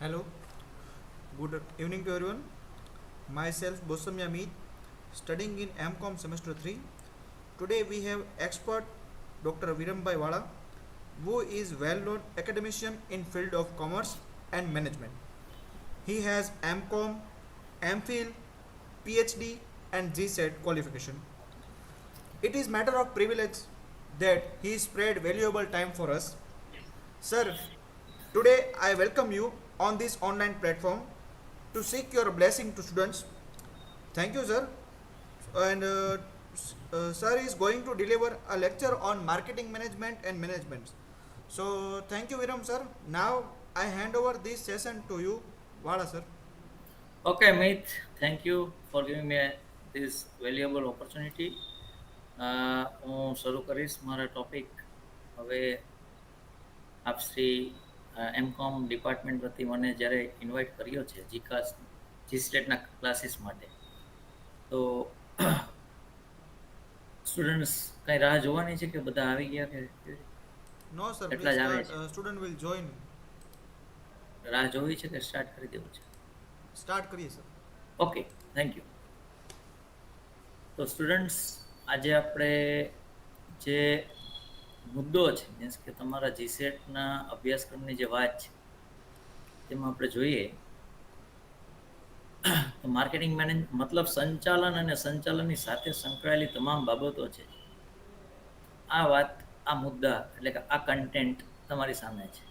Hello, good evening to everyone. Myself Bosamya Meet, studying in MCOM semester 3. Today we have expert Dr. Virambai Wala, who is well-known academician in field of commerce and management. He has MCOM, MPhil, PhD and GSET qualification. It is matter of privilege that he spread valuable time for us. Sir, today I welcome you on this online platform to seek your blessing to students. Thank you, sir. And sir is going to deliver a lecture on marketing management and management. So thank you, Viram, sir. Now I hand over this session to you, Wala, sir. Okay, Meet, thank you for giving me this valuable opportunity. હું શરૂ કરીશ મારા topic. હવે આપ Shri MCom department વતી મને જ્યારે invite કર્યો છે જીસ્ટેટના ક્લાસીસ માટે, તો સ્ટુડન્ટ્સ કઈ રાહ જોવાની છે કે બધા આવી ગયા કે No, sir. We'll એટલા જ આવે start. છે? Student will join. રાહ જોવી છે કે સ્ટાર્ટ કરી દેવું છે? Start करिए sir. Okay, thank you. તો સ્ટુડન્ટ્સ, આજે આપણે જે મુદ્દો છે, મીન્સ કે તમારા જીસેટના અભ્યાસક્રમની જે વાત છે તેમાં આપણે જોઈએ તો માર્કેટિંગ મેનેજ મતલબ સંચાલન અને સંચાલનની સાથે સંકળાયેલી તમામ બાબતો છે. આ વાત, આ મુદ્દા એટલે કે આ કન્ટેન્ટ તમારી સામે છે.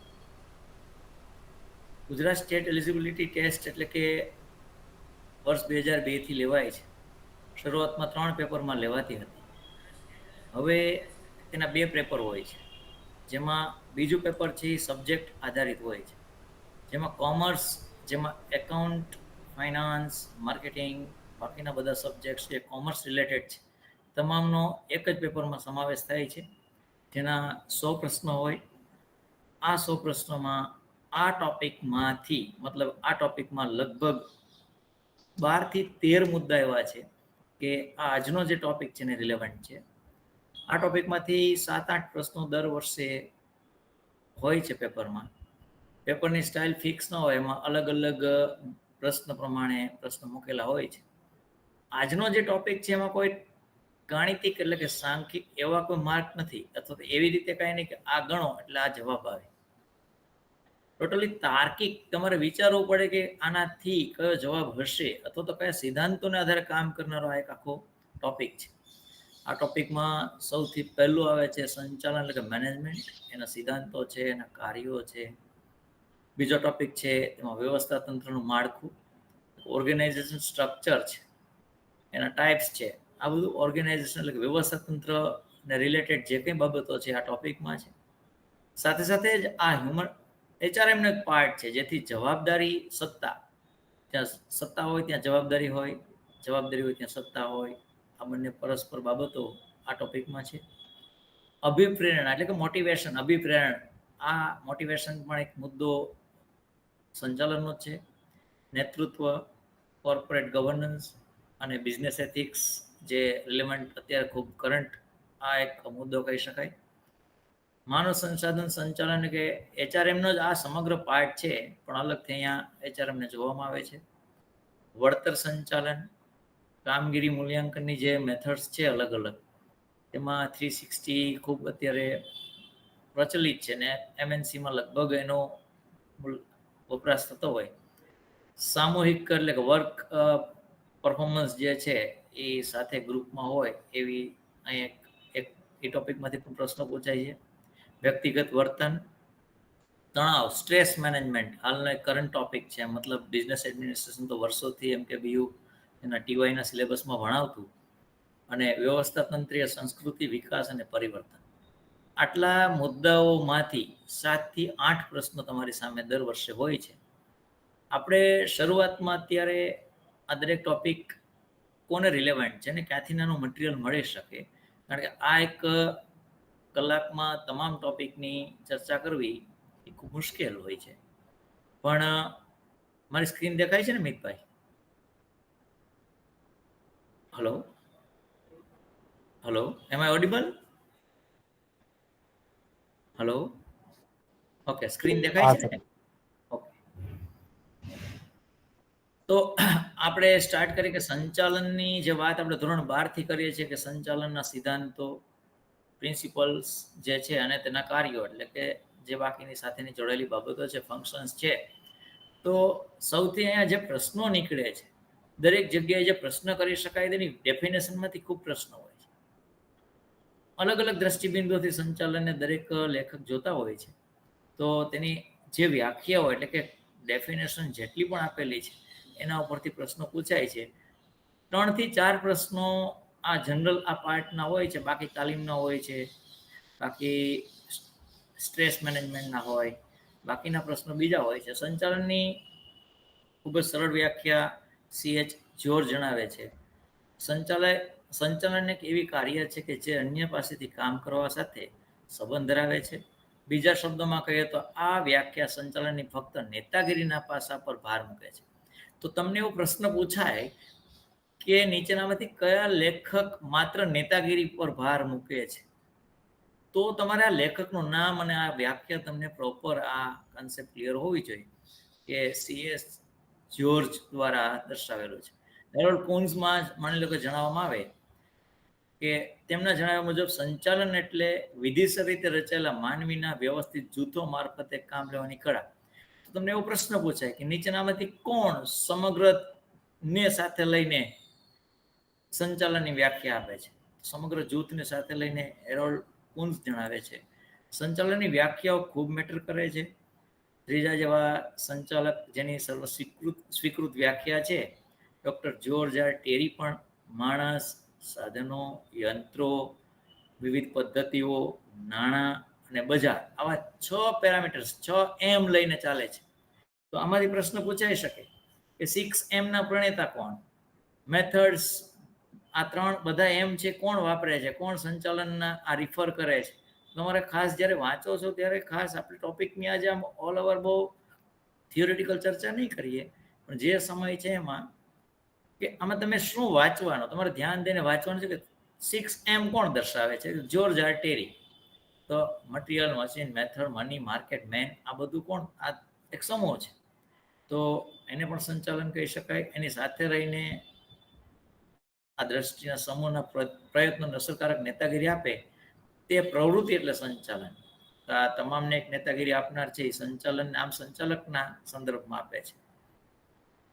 ગુજરાત સ્ટેટ એલિજિબિલિટી ટેસ્ટ એટલે કે વર્ષ 2002થી લેવાય છે. શરૂઆતમાં 3 પેપરમાં લેવાતી હતી. હવે તેના 2 પેપર હોય છે, જેમાં બીજું પેપર છે એ સબ્જેક્ટ આધારિત હોય છે, જેમાં કોમર્સ, જેમાં એકાઉન્ટ, ફાઇનાન્સ, માર્કેટિંગ, બાકીના બધા સબ્જેક્ટ્સ જે કોમર્સ રિલેટેડ છે તમામનો એક જ પેપરમાં સમાવેશ થાય છે, જેના 100 પ્રશ્નો હોય. આ 100 પ્રશ્નોમાં આ ટોપિકમાંથી મતલબ આ ટોપિકમાં લગભગ 12થી 13 મુદ્દા એવા છે કે આ આજનો જે ટોપિક છે ને રિલેવન્ટ છે. આ ટોપિકમાંથી 7-8 પ્રશ્નો દર વર્ષે હોય છે પેપરમાં. પેપરની સ્ટાઇલ ફિક્સ ન હોય, એમાં અલગ અલગ પ્રશ્ન પ્રમાણે પ્રશ્ન મૂકેલા હોય છે. આજનો જે ટોપિક છે એમાં કોઈ ગાણિતિક એટલે કે સાંખ્યિક એવા કોઈ માર્ક નથી, અથવા તો એવી રીતે કાંઈ નહીં કે આ ગણો એટલે આ જવાબ આવે. ટોટલી તાર્કિક તમારે વિચારવું પડે કે આનાથી કયો જવાબ હશે, અથવા તો કયા સિદ્ધાંતોને આધારે કામ કરનારો આ એક આખો ટોપિક છે. આ ટોપિકમાં સૌથી પહેલું આવે છે સંચાલન એટલે કે મેનેજમેન્ટ, એના સિદ્ધાંતો છે, એના કાર્યો છે. બીજો ટોપિક છે એમાં વ્યવસ્થા તંત્રનું માળખું, ઓર્ગેનાઇઝેશન સ્ટ્રક્ચર છે, એના ટાઈપ્સ છે. આ બધું ઓર્ગેનાઇઝેશન એટલે કે વ્યવસ્થા તંત્રને રિલેટેડ જે કંઈ બાબતો છે આ ટોપિકમાં છે. સાથે સાથે જ આ હ્યુમન એચઆરએમનો એક પાર્ટ છે, જેથી જવાબદારી સત્તા, ત્યાં સત્તા હોય ત્યાં જવાબદારી હોય, જવાબદારી હોય ત્યાં સત્તા હોય, આ બંને પરસ્પર બાબતો આ ટોપિકમાં છે. અભિપ્રેરણા એટલે કે મોટિવેશન, અભિપ્રેરણ, આ મોટિવેશન પણ એક મુદ્દો સંચાલનનો છે. નેતૃત્વ, કોર્પોરેટ ગવર્નન્સ અને બિઝનેસ એથિક્સ, જે રિલેવન્ટ અત્યારે ખૂબ કરંટ આ એક મુદ્દો કહી શકાય. માનવ સંસાધન સંચાલન કે એચઆરએમનો જ આ સમગ્ર પાર્ટ છે, પણ અલગથી અહીંયા એચઆરએમને જોવામાં આવે છે. વળતર સંચાલન, કામગીરી મૂલ્યાંકનની જે મેથડ્સ છે અલગ અલગ, તેમાં 360 ખૂબ અત્યારે પ્રચલિત છે ને એમએનસીમાં લગભગ એનો વપરાશ થતો હોય. સામૂહિક એટલે કે વર્ક પરફોર્મન્સ જે છે એ સાથે ગ્રુપમાં હોય એવી અહીં એક એ ટોપિકમાંથી પણ પ્રશ્નો પૂછાય છે. વ્યક્તિગત વર્તન, તણાવ, સ્ટ્રેસ મેનેજમેન્ટ હાલનો એક કરંટ ટોપિક છે. મતલબ બિઝનેસ એડમિનિસ્ટ્રેશન તો વર્ષોથી એમ કે બીયુ એના ટીવાયના સિલેબસમાં ભણાવતું, અને વ્યવસ્થા તંત્રીય સંસ્કૃતિ, વિકાસ અને પરિવર્તન. આટલા મુદ્દાઓમાંથી 7થી 8 પ્રશ્નો તમારી સામે દર વર્ષે હોય છે. આપણે શરૂઆતમાં અત્યારે આ દરેક ટોપિક કોને રિલેવન્ટ છે ને ક્યાંથી નાનું મટીરિયલ મળી શકે, કારણ કે આ એક કલાકમાં તમામ ટોપિકની ચર્ચા કરવી એ ખૂબ મુશ્કેલ હોય છે. પણ મારી સ્ક્રીન દેખાય છે ને મિતભાઈ? Hello hello, am I audible? Hello, okay, screen દેખાય हाँ છે सर। ને? ઓકે. તો આપણે સ્ટાર્ટ કરીએ કે સંચાલનની જે વાત આપણે ધોરણ 12 થી કરીએ છીએ કે સંચાલનના સિદ્ધાંતો, પ્રિન્સિપલ્સ જે છે અને તેના કાર્યો, એટલે કે જે બાકીની સાથેની જોડેલી બાબતો છે, ફંક્શન્સ છે. તો સૌથી અહીંયા જે પ્રશ્નો નીકળે છે, દરેક જગ્યાએ જે પ્રશ્ન કરી શકાય તેની ડેફિનેશનમાંથી ખૂબ પ્રશ્નો હોય છે. અલગ અલગ દ્રષ્ટિબિંદુથી સંચાલનને દરેક લેખક જોતા હોય છે. તો તેની જે વ્યાખ્યાઓ એટલે કે ડેફિનેશન જેટલી પણ આપેલી છે એના ઉપરથી પ્રશ્નો પૂછાય છે. 3 થી 4 પ્રશ્નો આ જનરલ આ પાર્ટના હોય છે, બાકી તાલીમના હોય છે, બાકી સ્ટ્રેસ મેનેજમેન્ટના હોય, બાકીના પ્રશ્નો બીજા હોય છે. સંચાલનની ખૂબ જ સરળ વ્યાખ્યા CH જ્યોર્જ જણાવે છે. સંચાલન એક એવી કાર્ય છે કે જે અન્ય પાસેથી કામ કરવા સાથે સંબંધ ધરાવે છે. બીજા શબ્દોમાં કહીએ તો આ વ્યાખ્યા સંચાલનની ફક્ત નેતાગીરીના પાસા પર ભાર મૂકે છે. તો તમને એવો પ્રશ્ન પૂછાય કે નીચેનામાંથી કયા લેખક માત્ર નેતાગીરી પર ભાર મૂકે છે, તો તમારે આ લેખકનું નામ અને આ વ્યાખ્યા તમને પ્રોપર આ કન્સેપ્ટ ક્લિયર હોવી જોઈએ કે CS જ્યોર્જ દ્વારા દર્શાવેલો છે. હેરોલ્ડ કુન્ઝમાં માની લો કે જણાવવામાં આવે કે તેમના જણાવ્યા મુજબ સંચાલન એટલે વિધિસર રીતે રચાયેલા માનવીના વ્યવસ્થિત જૂથો મારફતે કામ લેવાની કળા. તો તમને એવો પ્રશ્ન પૂછાય કે નીચેનામાંથી કોણ સમગ્ર ને સાથે લઈને સંચાલનની વ્યાખ્યા આપે છે? સમગ્ર જૂથને સાથે લઈને હેરોલ્ડ કુન્ઝ જણાવે છે સંચાલનની વ્યાખ્યાઓ ખૂબ મેટર કરે છે. ત્રીજા જેવા સંચાલક જેની સર્વ સ્વીકૃત વ્યાખ્યા છે ડૉક્ટર જ્યોર્જ આર ટેરી પણ માણસ, સાધનો, યંત્રો, વિવિધ પદ્ધતિઓ, નાણાં અને બજાર, આવા 6 પેરામીટર્સ, 6 M લઈને ચાલે છે. તો આમાંથી પ્રશ્ન પૂછાઈ શકે કે 6 Mના પ્રણેતા કોણ? મેથડ્સ, આ 3 બધા M છે, કોણ વાપરે છે, કોણ સંચાલનના આ રિફર કરે છે? તમારે ખાસ જ્યારે વાંચો છો ત્યારે ખાસ આપણે ટોપિકની આજે આમ ઓલ ઓવર બહુ થિયોરિટિકલ ચર્ચા નહીં કરીએ, પણ જે સમય છે એમાં કે આમાં તમે શું વાંચવાનું, તમારે ધ્યાન દઈને વાંચવાનું છે કે 6M કોણ દર્શાવે છે? George R Terry. તો material, machine, method, money, market, man, આ બધું કોણ? આ એક સમૂહ છે. તો એને પણ સંચાલન કહી શકાય. એની સાથે રહીને આ દ્રષ્ટિના સમૂહના પ્રયત્નોને અસરકારક નેતાગીરી આપે તે પ્રવૃત્તિ એટલે સંચાલન. આ તમામને એક નેતાગીરી આપનાર છે એ સંચાલન આમ સંચાલકના સંદર્ભમાં આપે છે.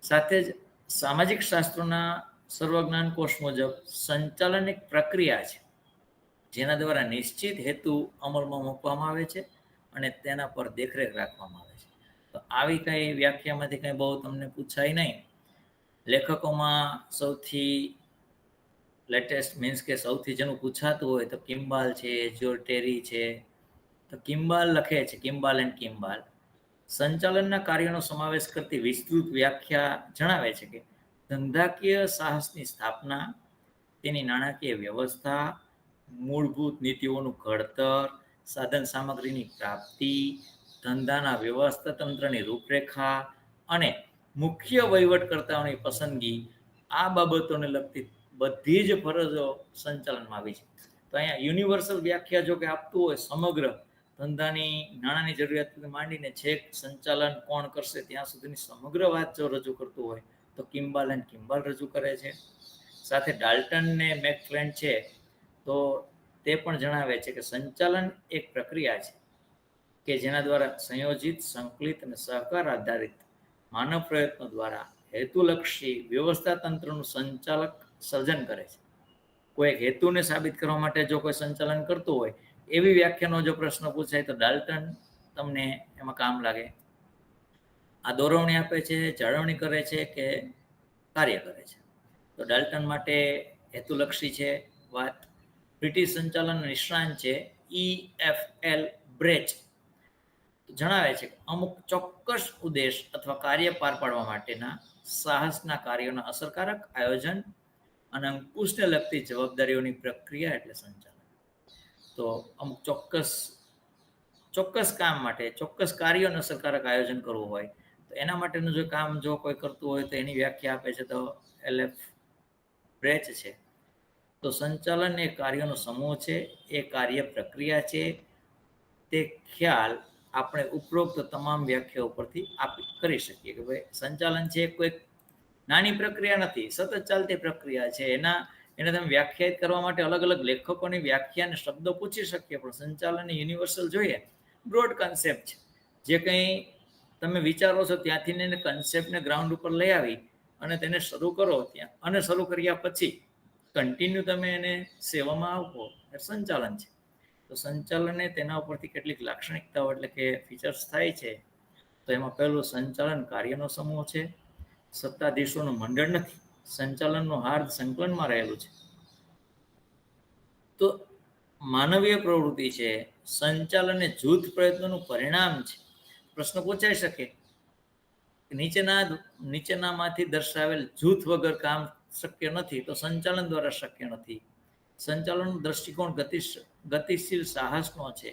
સાથે જ સામાજિક શાસ્ત્રોના સર્વજ્ઞાન કોષ મુજબ સંચાલન એક પ્રક્રિયા છે જેના દ્વારા નિશ્ચિત હેતુ અમલમાં મૂકવામાં આવે છે અને તેના પર દેખરેખ રાખવામાં આવે છે. તો આવી કઈ વ્યાખ્યામાંથી કંઈ બહુ તમને પૂછાય નહીં. લેખકોમાં સૌથી લેટેસ્ટ મીન્સ કે સૌથી જેનું પૂછાતું હોય તો કિમ્બાલ છે, જ્યોર્જ ટેરી છે. તો કિમ્બાલ લખે છે, કિમ્બાલ એન્ડ કિમ્બાલ સંચાલનના કાર્યોનો સમાવેશ કરતી વિસ્તૃત વ્યાખ્યા જણાવે છે કે ધંધાકીય સાહસની સ્થાપના, તેની નાણાકીય વ્યવસ્થા, મૂળભૂત નીતિઓનું ઘડતર, સાધન સામગ્રીની પ્રાપ્તિ, ધંધાના વ્યવસ્થા તંત્રની રૂપરેખા અને મુખ્ય વહીવટકર્તાઓની પસંદગી, આ બાબતોને લગતી બધી જ ફરજો સંચાલનમાં આવી છે. તો અહીંયા યુનિવર્સલ વ્યાખ્યા જો કે આપતું હોય સમગ્ર ધંધાની, નાણાંની જરૂરિયાતથી માંડીને છેક સંચાલન કોણ કરશે ત્યાં સુધીની સમગ્ર વાત જો રજૂ કરતું હોય તો કિમ્બાલ એન્ડ કિમ્બાલ રજૂ કરે છે. સાથે ડાલ્ટન ને મેકક્લેન્ડ છે તો તે પણ જણાવે છે કે સંચાલન એક પ્રક્રિયા છે કે જેના દ્વારા સંયોજિત, સંકલિત અને સહકાર આધારિત માનવ પ્રયત્નો દ્વારા હેતુલક્ષી વ્યવસ્થા તંત્રનું સંચાલક સર્જન કરે છે. કોઈ એક હેતુને સાબિત કરવા માટે જો કોઈ સંચાલન કરતું હોય એવી વ્યાખ્યાનો જો પ્રશ્ન પૂછાય તો ડાલ્ટન તમને એમાં કામ લાગે. આ દોરવણી આપે છે, જાળવણી કરે છે કે કાર્ય કરે છે? તો ડાલ્ટન માટે હેતુલક્ષી છે વાત. બ્રિટિશ સંચાલન નિષ્ણાંત છે EFL બ્રેચ જણાવે છે કે અમુક ચોક્કસ ઉદ્દેશ અથવા કાર્ય પાર પાડવા માટેના સાહસના કાર્યોના અસરકારક આયોજન અને અંકુશને લગતી જવાબદારીઓની પ્રક્રિયા એટલે સંચાલન. તો અમુક ચોક્કસ કામ માટે ચોક્કસ કાર્યોનું અસરકારક આયોજન કરવું હોય તો એના માટેનું જો કામ જો કોઈ કરતું હોય તો એની વ્યાખ્યા આપે છે તો LF બ્રેચ છે. તો સંચાલન એ કાર્યનો સમૂહ છે, એ કાર્ય પ્રક્રિયા છે. તે ખ્યાલ આપણે ઉપરોક્ત તમામ વ્યાખ્યા ઉપરથી કરી શકીએ કે ભાઈ સંચાલન છે કોઈ નાની પ્રક્રિયા નથી, સતત ચાલતી પ્રક્રિયા છે. એને તમે વ્યાખ્યાયિત કરવા માટે અલગ અલગ લેખકોની વ્યાખ્યા અને શબ્દો પૂછી શકીએ, પણ સંચાલન યુનિવર્સલ જોઈએ, બ્રોડ કન્સેપ્ટ છે. જે કંઈ તમે વિચારો છો ત્યાંથી એને કન્સેપ્ટને ગ્રાઉન્ડ ઉપર લઈ આવી અને તેને શરૂ કરો ત્યાં, અને શરૂ કર્યા પછી કન્ટિન્યુ તમે એને સેવામાં આપો, એ સંચાલન છે. તો સંચાલનને તેના ઉપરથી કેટલીક લાક્ષણિકતાઓ એટલે કે ફીચર્સ થાય છે. તો એમાં પહેલું, સંચાલન કાર્યનો સમૂહ છે, સત્તાધીશોનું મંડળ નથી. સંચાલનનું હાર્દ સંકલનમાં રહેલું છે. તો માનવીય પ્રવૃત્તિ છે, સંચાલન એ જૂથ પ્રયત્નોનું પરિણામ છે. પ્રશ્ન પૂછાઈ શકે, નીચેનામાંથી દર્શાવેલ જૂથ વગર કામ શક્ય નથી, તો સંચાલન દ્વારા શક્ય નથી. સંચાલનનો દ્રષ્ટિકોણ ગતિશીલ સાહસનો છે,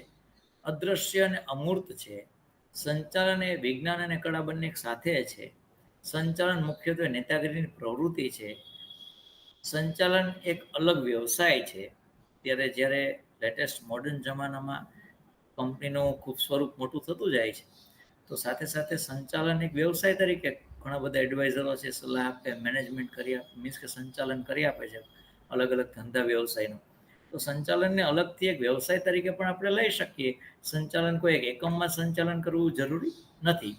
અદ્રશ્ય અને અમૂર્ત છે. સંચાલન એ વિજ્ઞાન અને કળા બંને સાથે છે. સંચાલન મુખ્યત્વે નેતાગીરીની પ્રવૃત્તિ છે. સંચાલન એક અલગ વ્યવસાય છે. જ્યારે લેટેસ્ટ મોડર્ન જમાનામાં કંપનીનું ખૂબ સ્વરૂપ મોટું થતું જાય છે, તો સાથે સાથે સંચાલન એક વ્યવસાય તરીકે ઘણા બધા એડવાઇઝરો છે, સલાહ આપે, મેનેજમેન્ટ કરી આપે, મીન્સ કે સંચાલન કરી આપે છે અલગ અલગ ધંધા વ્યવસાયનું. તો સંચાલનને અલગથી એક વ્યવસાય તરીકે પણ આપણે લઈ શકીએ. સંચાલન કોઈ એક એકમમાં સંચાલન કરવું જરૂરી નથી.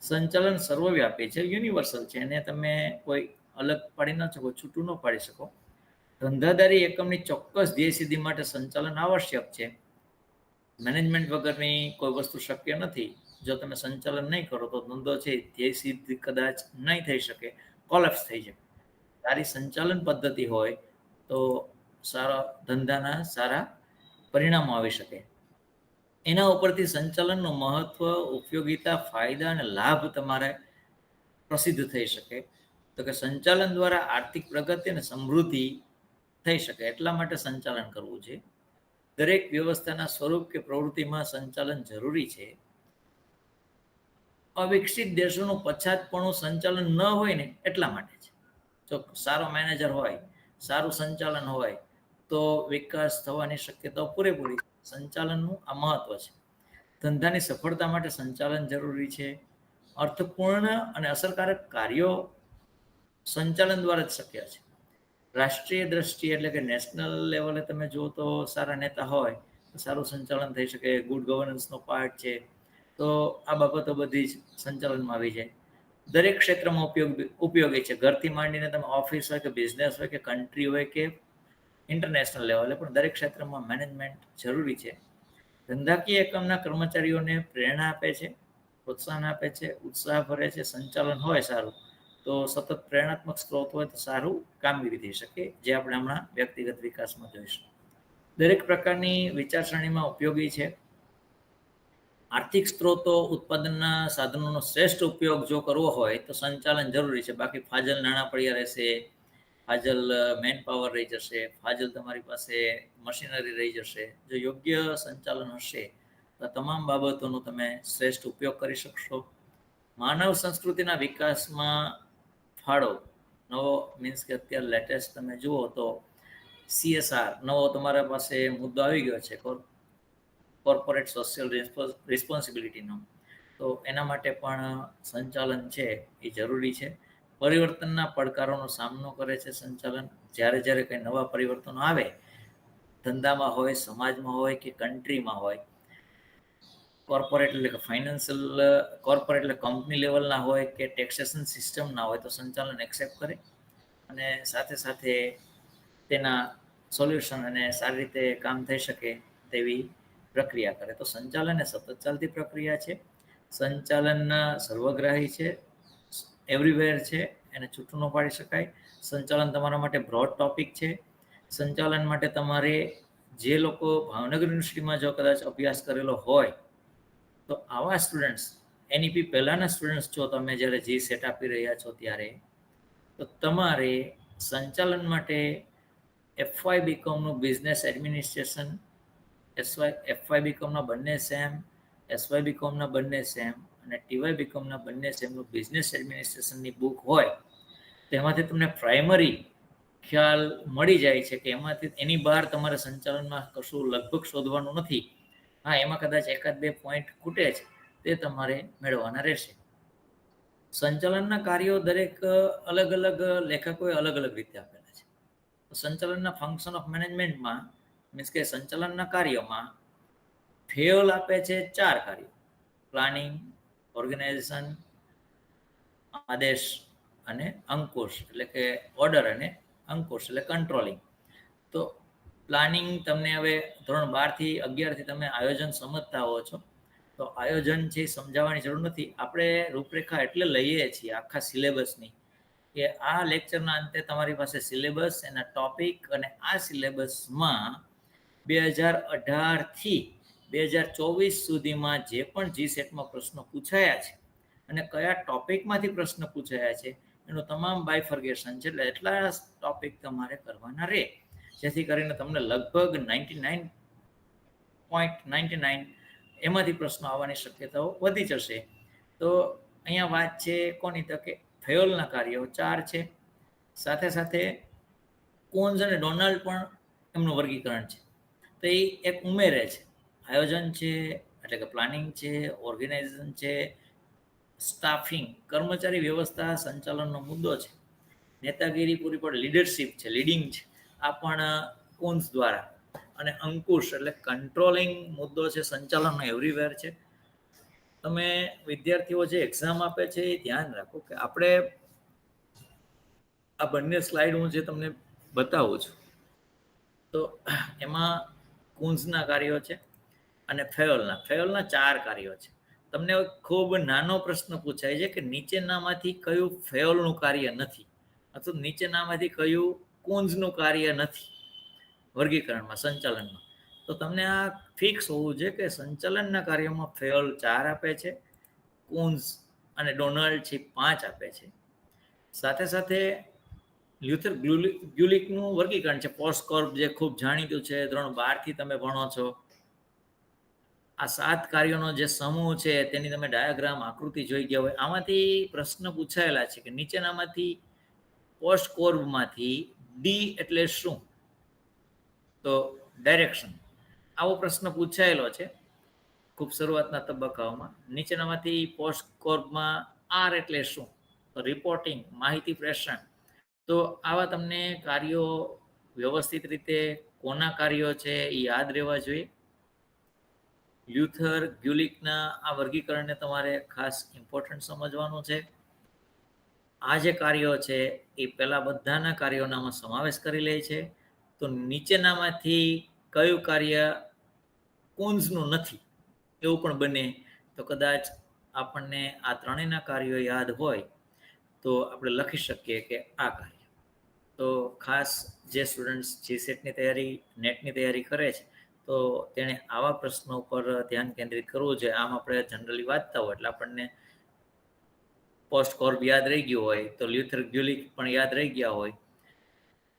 સંચાલન સર્વવ્યાપી છે, યુનિવર્સલ છે. એને તમે કોઈ અલગ પાડી ન શકો, છૂટું ન પાડી શકો. ધંધાદારી એકમની ચોક્કસ ધ્યેય સિદ્ધિ માટે સંચાલન આવશ્યક છે. મેનેજમેન્ટ વગરની કોઈ વસ્તુ શક્ય નથી. જો તમે સંચાલન નહીં કરો તો ધંધો છે ધ્યેય સિદ્ધિ કદાચ નહીં થઈ શકે, કોલેપ્સ થઈ જાય. સારી સંચાલન પદ્ધતિ હોય તો સારા ધંધાના સારા પરિણામો આવી શકે. એના ઉપરથી સંચાલનનું મહત્વ, ઉપયોગિતા, ફાયદા અને લાભ તમારે પ્રસિદ્ધ થઈ શકે. તો કે સંચાલન દ્વારા આર્થિક પ્રગતિ અને સમૃદ્ધિ થઈ શકે, એટલા માટે સંચાલન કરવું છે. દરેક વ્યવસ્થાના સ્વરૂપ કે પ્રવૃત્તિમાં સંચાલન જરૂરી છે. અવિકસિત દેશોનું પછાતપણું સંચાલન ન હોય ને એટલા માટે છે. જો સારો મેનેજર હોય, સારું સંચાલન હોય તો વિકાસ થવાની શક્યતાઓ પૂરેપૂરી. સંચાલનનું આ મહત્વ છે. ધંધાની સફળતા માટે સંચાલન જરૂરી છે. અર્થપૂર્ણ અને અસરકારક કાર્યો સંચાલન દ્વારા જ શક્ય છે. રાષ્ટ્રીય દ્રષ્ટિએ એટલે કે નેશનલ લેવલે તમે જુઓ તો સારા નેતા હોય તો સારું સંચાલન થઈ શકે, ગુડ ગવર્નન્સનો પાર્ટ છે. તો આ બાબતો બધી જ સંચાલનમાં આવી જાય. દરેક ક્ષેત્રમાં ઉપયોગી છે. ઘરથી માંડીને તમે ઓફિસ હોય કે બિઝનેસ હોય કે કન્ટ્રી હોય કે ઇન્ટરનેશનલ લેવલે, પણ દરેક ક્ષેત્રમાં મેનેજમેન્ટ જરૂરી છે. ધંધાકીય એકમના કર્મચારીઓને પ્રેરણા આપે છે, પ્રોત્સાહન આપે છે, ઉત્સાહ ભરે છે. સંચાલન હોય સારું તો સતત પ્રેરણાત્મક સ્ત્રોત હોય તો સારું કામગીરી થઈ શકે, જે આપણે હમણાં વ્યક્તિગત વિકાસમાં જોઈશું. દરેક પ્રકારની વિચારસરણીમાં ઉપયોગી છે. આર્થિક સ્ત્રોતો, ઉત્પાદનના સાધનોનો શ્રેષ્ઠ ઉપયોગ જો કરવો હોય તો સંચાલન જરૂરી છે. બાકી ફાજલ નાણાં પડ્યા રહેશે, ફાજલ મેન પાવર રહી જશે, ફાજલ તમારી પાસે મશીનરી રહી જશે. જો યોગ્ય સંચાલન હશે તો તમામ બાબતોનો તમે શ્રેષ્ઠ ઉપયોગ કરી શકશો. માનવ સંસ્કૃતિના વિકાસમાં ફાળો નવો, મીન્સ કે અત્યારે લેટેસ્ટ તમે જુઓ તો CSR નવો તમારા પાસે મુદ્દો આવી ગયો છે, કોર્પોરેટ સોશિયલ રિસ્પોન્સિબિલિટીનો. તો એના માટે પણ સંચાલન છે એ જરૂરી છે. પરિવર્તનના પડકારોનો સામનો કરે છે સંચાલન. જ્યારે કંઈ નવા પરિવર્તનો આવે, ધંધામાં હોય, સમાજમાં હોય કે કન્ટ્રીમાં હોય, કોર્પોરેટ એટલે કે ફાઇનાન્શિયલ કોર્પોરેટ એટલે કંપની લેવલના હોય કે ટેક્સેશન સિસ્ટમના હોય, તો સંચાલન એક્સેપ્ટ કરે અને સાથે સાથે તેના સોલ્યુશન અને સારી રીતે કામ થઈ શકે તેવી પ્રક્રિયા કરે. તો સંચાલન એ સતત ચાલતી પ્રક્રિયા છે. સંચાલન સર્વગ્રાહી છે, એવરીવેર છે, એને છૂટું ન પાડી શકાય. સંચાલન તમારા માટે બ્રોડ ટોપિક છે. સંચાલન માટે તમારે, જે લોકો ભાવનગર યુનિવર્સિટીમાં જો કદાચ અભ્યાસ કરેલો હોય તો આવા સ્ટુડન્ટ્સ, NEP પહેલાંના સ્ટુડન્ટ્સ છો તમે, જ્યારે GSET આપી રહ્યા છો ત્યારે, તો તમારે સંચાલન માટે FY BComનું બિઝનેસ એડમિનિસ્ટ્રેશન, FY BComના બંને સેમ, SY BComના બંને સેમ અને TY BComના બંને સેમનું બિઝનેસ એડમિનિસ્ટ્રેશનની બુક હોય, તેમાંથી તમને પ્રાઇમરી ખ્યાલ મળી જાય છે કે એમાંથી એની બહાર તમારે સંચાલનમાં કશું લગભગ શોધવાનું નથી. હા, એમાં કદાચ એકાદ બે પોઈન્ટ ખૂટે છે, તે તમારે મેળવવાના રહેશે. સંચાલનના કાર્યો દરેક અલગ અલગ લેખકોએ અલગ અલગ રીતે આપેલા છે. તો સંચાલનના ફંક્શન ઓફ મેનેજમેન્ટમાં મીન્સ કે સંચાલનના કાર્યોમાં ફેયોલ આપે છે 4 કાર્યો: પ્લાનિંગ, ઓર્ગેનાઇઝેશન, આદેશ અને અંકુશ એટલે કે ઓર્ડર, અને અંકુશ એટલે કંટ્રોલિંગ. તો પ્લાનિંગ તમને હવે ધોરણ 12 થી 11 થી તમે આયોજન સમજતા હો છો, તો આયોજન છે સમજાવવાની જરૂર નથી. આપણે રૂપરેખા એટલે લઈએ છીએ આખા સિલેબસની, કે આ લેક્ચરના અંતે તમારી પાસે સિલેબસ, એના ટોપિક, અને આ સિલેબસમાં 2018 થી 2024 સુધીમાં જે પણ જીસેટમાં પ્રશ્નો પૂછાયા છે અને કયા ટોપિકમાંથી પ્રશ્ન પૂછાયા છે એનું તમામ બાયફર્ગેશન છે, એટલે એટલા ટોપિક તમારે કરવાના રહે, જેથી કરીને તમને લગભગ 99.99 એમાંથી પ્રશ્નો આવવાની શક્યતાઓ વધી જશે. તો અહીંયા વાત છે કોની, તો કે ફેયોલના કાર્યો 4 છે. સાથે સાથે કોન્સ અને ડોનાલ્ડ પણ એમનું વર્ગીકરણ છે, તો એ એક ઉમેરે છે. આયોજન છે એટલે કે પ્લાનિંગ છે, ઓર્ગેનાઇઝેશન છે, સ્ટાફિંગ કર્મચારી વ્યવસ્થા સંચાલનનો મુદ્દો છે, નેતાગીરી પૂરી પડે લીડરશિપ છે, લીડિંગ છે, આ પણ કોન્સ દ્વારા, અને અંકુશ એટલે કંટ્રોલિંગ મુદ્દો છે, સંચાલનનો એવરીવેર છે. તમે વિદ્યાર્થીઓ જે એક્ઝામ આપે છે એ ધ્યાન રાખો કે આપણે આ બંને સ્લાઇડ હું જે તમને બતાવું છું, તો એમાં કુંજના કાર્યો છે અને ફેયોલના 4 કાર્યો છે. તમને ખૂબ નાનો પ્રશ્ન પૂછાય છે કે નીચેનામાંથી કયું ફેયોલનું કાર્ય નથી, અથવા નીચેનામાંથી કયું કુંજનું કાર્ય નથી વર્ગીકરણમાં, સંચાલનમાં. તો તમને આ ફિક્સ હોવું જોઈએ કે સંચાલનના કાર્યમાં ફેયોલ 4 આપે છે, કુંજ અને ડોનાલ્ડ છે 5 આપે છે. સાથે સાથે લ્યુથર ગ્યુલિકનું વર્ગીકરણ છે પોસ્ટકોર્પ, જે ખૂબ જાણીતું છે, ધોરણ 12 થી તમે ભણો છો. આ 7 કાર્યોનો જે સમૂહ છે તેની તમે ડાયાગ્રામ, આકૃતિ જોઈ ગયા હોય. આમાંથી પ્રશ્ન પૂછાયેલા છે કે નીચેનામાંથી પોસ્ટકોર્પમાંથી ડી એટલે શું, તો ડાયરેક્શન. આવો પ્રશ્ન પૂછાયેલો છે ખૂબ શરૂઆતના તબક્કાઓમાં. નીચેનામાંથી પોસ્ટકોર્પમાં આર એટલે શું, તો રિપોર્ટિંગ, માહિતી પ્રેષણ. તો આવા તમને કાર્યો વ્યવસ્થિત રીતે કોના કાર્યો છે એ યાદ રહેવા જોઈએ. લ્યુથર ગ્યુલિકના આ વર્ગીકરણને તમારે ખાસ ઇમ્પોર્ટન્ટ સમજવાનું છે. આ જે કાર્યો છે એ પહેલા બધાના કાર્યોનામાં સમાવેશ કરી લે છે. તો નીચેનામાંથી કયું કાર્ય કુંજનું નથી એવું પણ બને, તો કદાચ આપણને આ ત્રણેયના કાર્યો યાદ હોય તો આપણે લખી શકીએ કે આ કાર્ય. તો ખાસ જે સ્ટુડન્ટ્સ જીસેટની તૈયારી, નેટની તૈયારી કરે છે, તો તેણે આવા પ્રશ્નો ઉપર ધ્યાન કેન્દ્રિત કરવું જોઈએ. આમ આપણે જનરલી વાંચતા હોય એટલે આપણને પોસ્ટકોર્પ યાદ રહી ગયું હોય, તો લ્યુથર ગ્યુલિક પણ યાદ રહી ગયા હોય,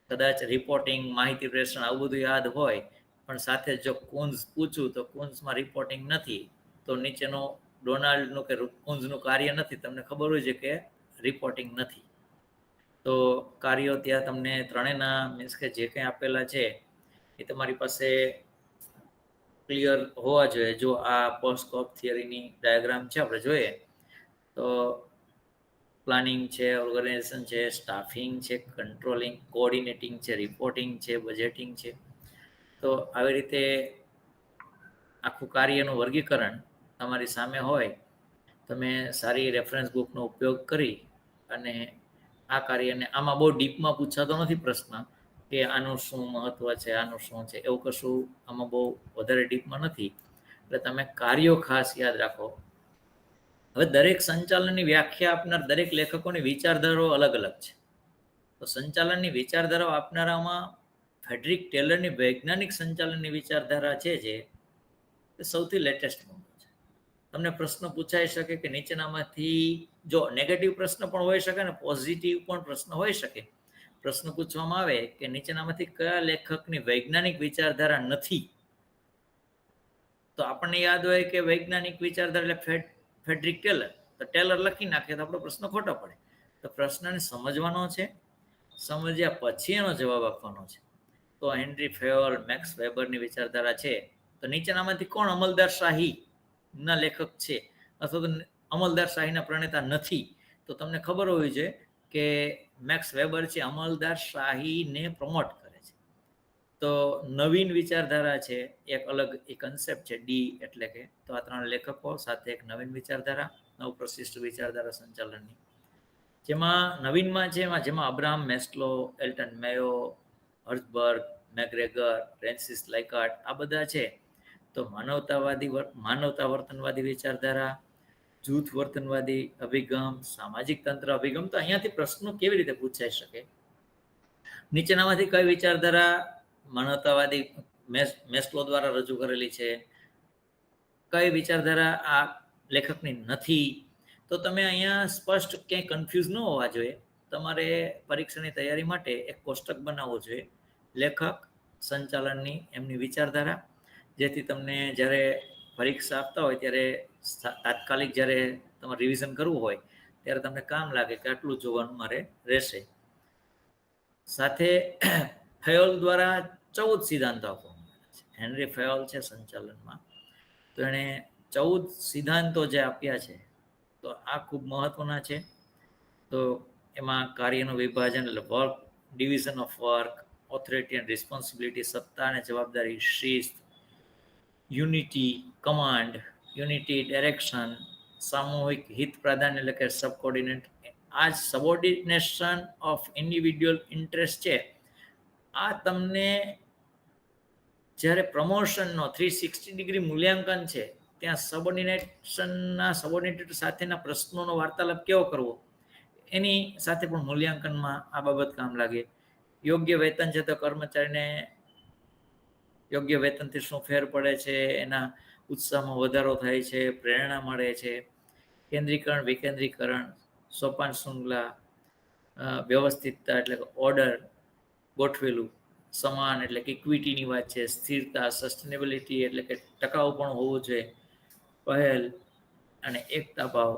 કદાચ રિપોર્ટિંગ, માહિતી પ્રેષણ આવું બધું યાદ હોય, પણ સાથે જો કુંજ પૂછું તો કુંજમાં રિપોર્ટિંગ નથી, તો નીચેનો ડોનાલ્ડનું કે કુંજનું કાર્ય નથી, તમને ખબર હોય છે કે રિપોર્ટિંગ નથી. તો કાર્યો ત્યાં તમને ત્રણેયના મીન્સ કે જે કંઈ આપેલા છે એ તમારી પાસે ક્લિયર હોવા જોઈએ. જો આ પોસ્ટકોર્પ થિયરીની ડાયાગ્રામ છે આપણે જોઈએ તો પ્લાનિંગ છે, ઓર્ગેનાઇઝેશન છે, સ્ટાફિંગ છે, કંટ્રોલિંગ, કોઓર્ડિનેટિંગ છે, રિપોર્ટિંગ છે, બજેટિંગ છે. તો આવી રીતે આખું કાર્યનું વર્ગીકરણ તમારી સામે હોય. તમે સારી રેફરન્સ બુકનો ઉપયોગ કરી અને આ કાર્યને, આમાં બહુ ડીપમાં પૂછાતો નથી પ્રશ્ન કે આનું શું મહત્વ છે, આનું શું છે, એવું કશું આમાં બહુ વધારે ડીપમાં નથી. એટલે તમે કાર્યો ખાસ યાદ રાખો. હવે દરેક સંચાલનની વ્યાખ્યા આપનાર દરેક લેખકોની વિચારધારાઓ અલગ અલગ છે. તો સંચાલનની વિચારધારાઓ આપનારામાં ફ્રેડરિક ટેલરની વૈજ્ઞાનિક સંચાલનની વિચારધારા છે જે સૌથી લેટેસ્ટ મુદ્દો છે. તમને પ્રશ્ન પૂછાઈ શકે કે નીચેનામાંથી, જો નેગેટિવ પ્રશ્ન પણ હોઈ શકે ને પોઝિટિવ પણ પ્રશ્ન હોઈ શકે. પ્રશ્ન પૂછવામાં આવે કે નીચેનામાંથી કયા લેખકની વૈજ્ઞાનિક વિચારધારા નથી, તો આપણને યાદ હોય કે વૈજ્ઞાનિક વિચારધારા એટલે ફ્રેડરિક ટેલર, તો ટેલર લખી નાખે તો આપણો પ્રશ્ન ખોટો પડે. તો પ્રશ્નને સમજવાનો છે, સમજ્યા પછી એનો જવાબ આપવાનો છે. તો હેનરી ફેયોલ, મેક્સ વેબરની વિચારધારા છે. તો નીચેનામાંથી કોણ અમલદાર શાહીના લેખક છે અથવા તો અમલદાર શાહીના પ્રણેતા નથી, તો તો તમને ખબર હોવી જોઈએ કે મેક્સ વેબર છે અમલદાર શાહીને પ્રમોટ કરે છે. તો નવીન વિચારધારા છે એક અલગ એ કન્સેપ્ટ છે, ડી એટલે કે, તો આ 3 લેખકો સાથે એક નવીન વિચારધારા, નવપ્રશિષ્ટ વિચારધારા સંચાલનની, જેમાં નવીનમાં છે જેમાં અબ્રાહમ મેસ્લો, એલ્ટન મેયો, હર્ઝબર્ગ, મેકગ્રેગર, ફ્રેન્સિસ લાઇકાર્ટ આ બધા છે. તો માનવતા વર્તનવાદી વિચારધારા, જૂથ વર્તનવાદી અભિગમ, સામાજિક તંત્ર અભિગમ. તો અહીંયાથી પ્રશ્નો કેવી રીતે પૂછાઈ શકે? નીચેનામાંથી કઈ વિચારધારા માનવતાવાદી મેસ્લો દ્વારા રજૂ કરેલી છે, કઈ વિચારધારા આ લેખકની નથી? તો તમે અહીંયા સ્પષ્ટ ક્યાંય કન્ફ્યુઝ ન હોવા જોઈએ. તમારે પરીક્ષાની તૈયારી માટે એક કોષ્ટક બનાવવો જોઈએ, લેખક, સંચાલનની એમની વિચારધારા, જેથી તમને જ્યારે પરીક્ષા આપતા હોય ત્યારે તાત્કાલિક જ્યારે તમારે રિવિઝન કરવું હોય ત્યારે તમને કામ લાગે કે આટલું જોવાનું મારે રહેશે. સાથે ફેયોલ દ્વારા 14 સિદ્ધાંતો આપવામાં આવ્યા છે. હેનરી ફેયોલ છે સંચાલનમાં, તો એણે 14 સિદ્ધાંતો જે આપ્યા છે તો આ ખૂબ મહત્વના છે. તો એમાં કાર્યનું વિભાજન એટલે work, division of work, authority and responsibility, સત્તા અને જવાબદારી, શિસ્ત, યુનિટી, કમાન્ડ, યુનિટી, ડાયરેક્શન, સામૂહિક હિત પ્રાધાન્ય એટલે કે સબકોર્ડિનેટ, આ જ સબોર્ડિનેશન ઓફ ઇન્ડિવિડ્યુઅલ ઇન્ટરેસ્ટ છે. આ તમને જ્યારે પ્રમોશનનો 360 ડિગ્રી મૂલ્યાંકન છે ત્યાં સબોર્ડિનેટ સાથેના પ્રશ્નોનો વાર્તાલાપ કેવો કરવો એની સાથે પણ મૂલ્યાંકનમાં આ બાબત કામ લાગે. યોગ્ય વેતન છે તો કર્મચારીને યોગ્ય વેતનથી શું ફેર પડે છે, એના ઉત્સાહમાં વધારો થાય છે, પ્રેરણા મળે છે. કેન્દ્રીકરણ, વિકેન્દ્રીકરણ, સોપાન શૃંખલા, વ્યવસ્થિતતા એટલે કે ઓર્ડર, ગોઠવેલું, સમાન એટલે કે ઇક્વિટીની વાત છે, સ્થિરતા, સસ્ટેનેબિલિટી એટલે કે ટકાઉ પણ હોવું જોઈએ, પહેલ અને એકતા ભાવ.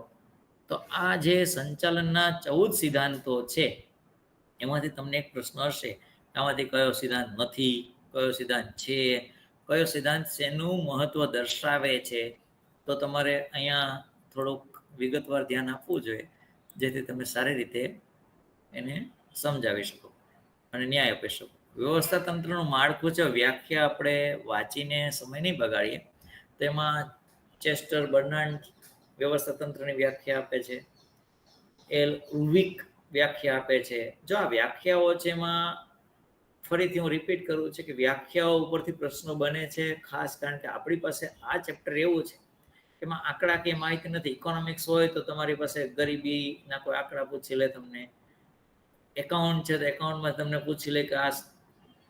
તો આ જે સંચાલનના 14 સિદ્ધાંતો છે એમાંથી તમને એક પ્રશ્ન હશે, આમાંથી કયો સિદ્ધાંત નથી, કયો સિદ્ધાંત છે, કયો સિદ્ધાંત શેનું મહત્વ દર્શાવે છે? તો તમારે અહીંયા થોડુંક વિગતવાર ધ્યાન આપવું જોઈએ, જેથી તમે સારી રીતે એને સમજાવી શકો અને ન્યાય આપી શકો. વ્યવસ્થા તંત્રનું માળખું છે, વ્યાખ્યા આપણે વાંચીને સમય નહીં બગાડીએ. તેમાં ચેસ્ટર બર્નાર્ડ વ્યવસ્થા તંત્રની વ્યાખ્યા આપે છે, એલ ઉર્વિક વ્યાખ્યા આપે છે. જો આ વ્યાખ્યાઓ છે એમાં ફરીથી હું રિપીટ કરું છું કે વ્યાખ્યાઓ ઉપરથી પ્રશ્નો બને છે, ખાસ કારણ કે આપણી પાસે આ ચેપ્ટર એવું છે એમાં આંકડાકીય માહિતી નથી. ઇકોનોમિક્સ હોય તો તમારી પાસે ગરીબીના કોઈ આંકડા પૂછી લે તમને, એકાઉન્ટ છે તો એકાઉન્ટમાં તમને પૂછી લે કે આ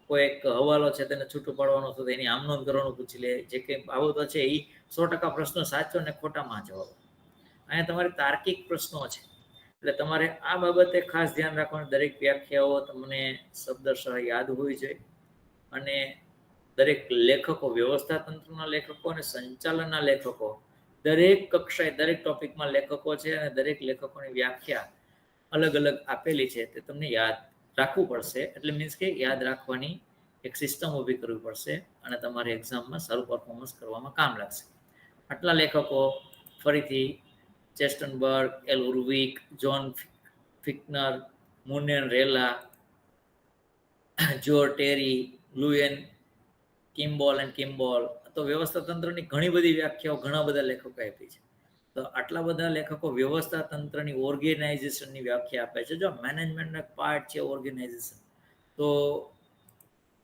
કોઈ એક હવાલો છે તેને છૂટું પાડવાનો તો એની આમ નોંધ કરવાનું પૂછી લે. જે કંઈ બાબતો છે એ 100% પ્રશ્નો સાચો અને ખોટામાં જવાબ. અહીંયા તમારે તાર્કિક પ્રશ્નો છે એટલે તમારે આ બાબતે ખાસ ધ્યાન રાખવાનું. દરેક વ્યાખ્યાઓ તમને શબ્દશઃ યાદ હોવી જોઈએ અને દરેક લેખકો, વ્યવસ્થા તંત્રના લેખકો અને સંચાલનના લેખકો, દરેક કક્ષાએ દરેક ટોપિકમાં લેખકો છે અને દરેક લેખકોની વ્યાખ્યા અલગ અલગ આપેલી છે તે તમને યાદ રાખવું પડશે. એટલે મીન્સ કે યાદ રાખવાની એક સિસ્ટમ ઊભી કરવી પડશે અને તમારે એક્ઝામમાં સારું પરફોર્મન્સ કરવામાં કામ લાગશે. આટલા લેખકો ફરીથી ચેસ્ટનબર્ગ, એલ ઉર્વિક, જોન ફિકનર, મુનેન રેલા, જો ટેરી, લુએન કિમ્બોલ એન્ડ કિમ્બોલ. તો વ્યવસ્થા તંત્રની ઘણી બધી વ્યાખ્યાઓ ઘણા બધા લેખકો આપી છે. તો આટલા બધા લેખકો વ્યવસ્થા તંત્રની ઓર્ગેનાઇઝેશનની વ્યાખ્યા આપે છે. જો મેનેજમેન્ટનો એક પાર્ટ છે ઓર્ગેનાઇઝેશન, તો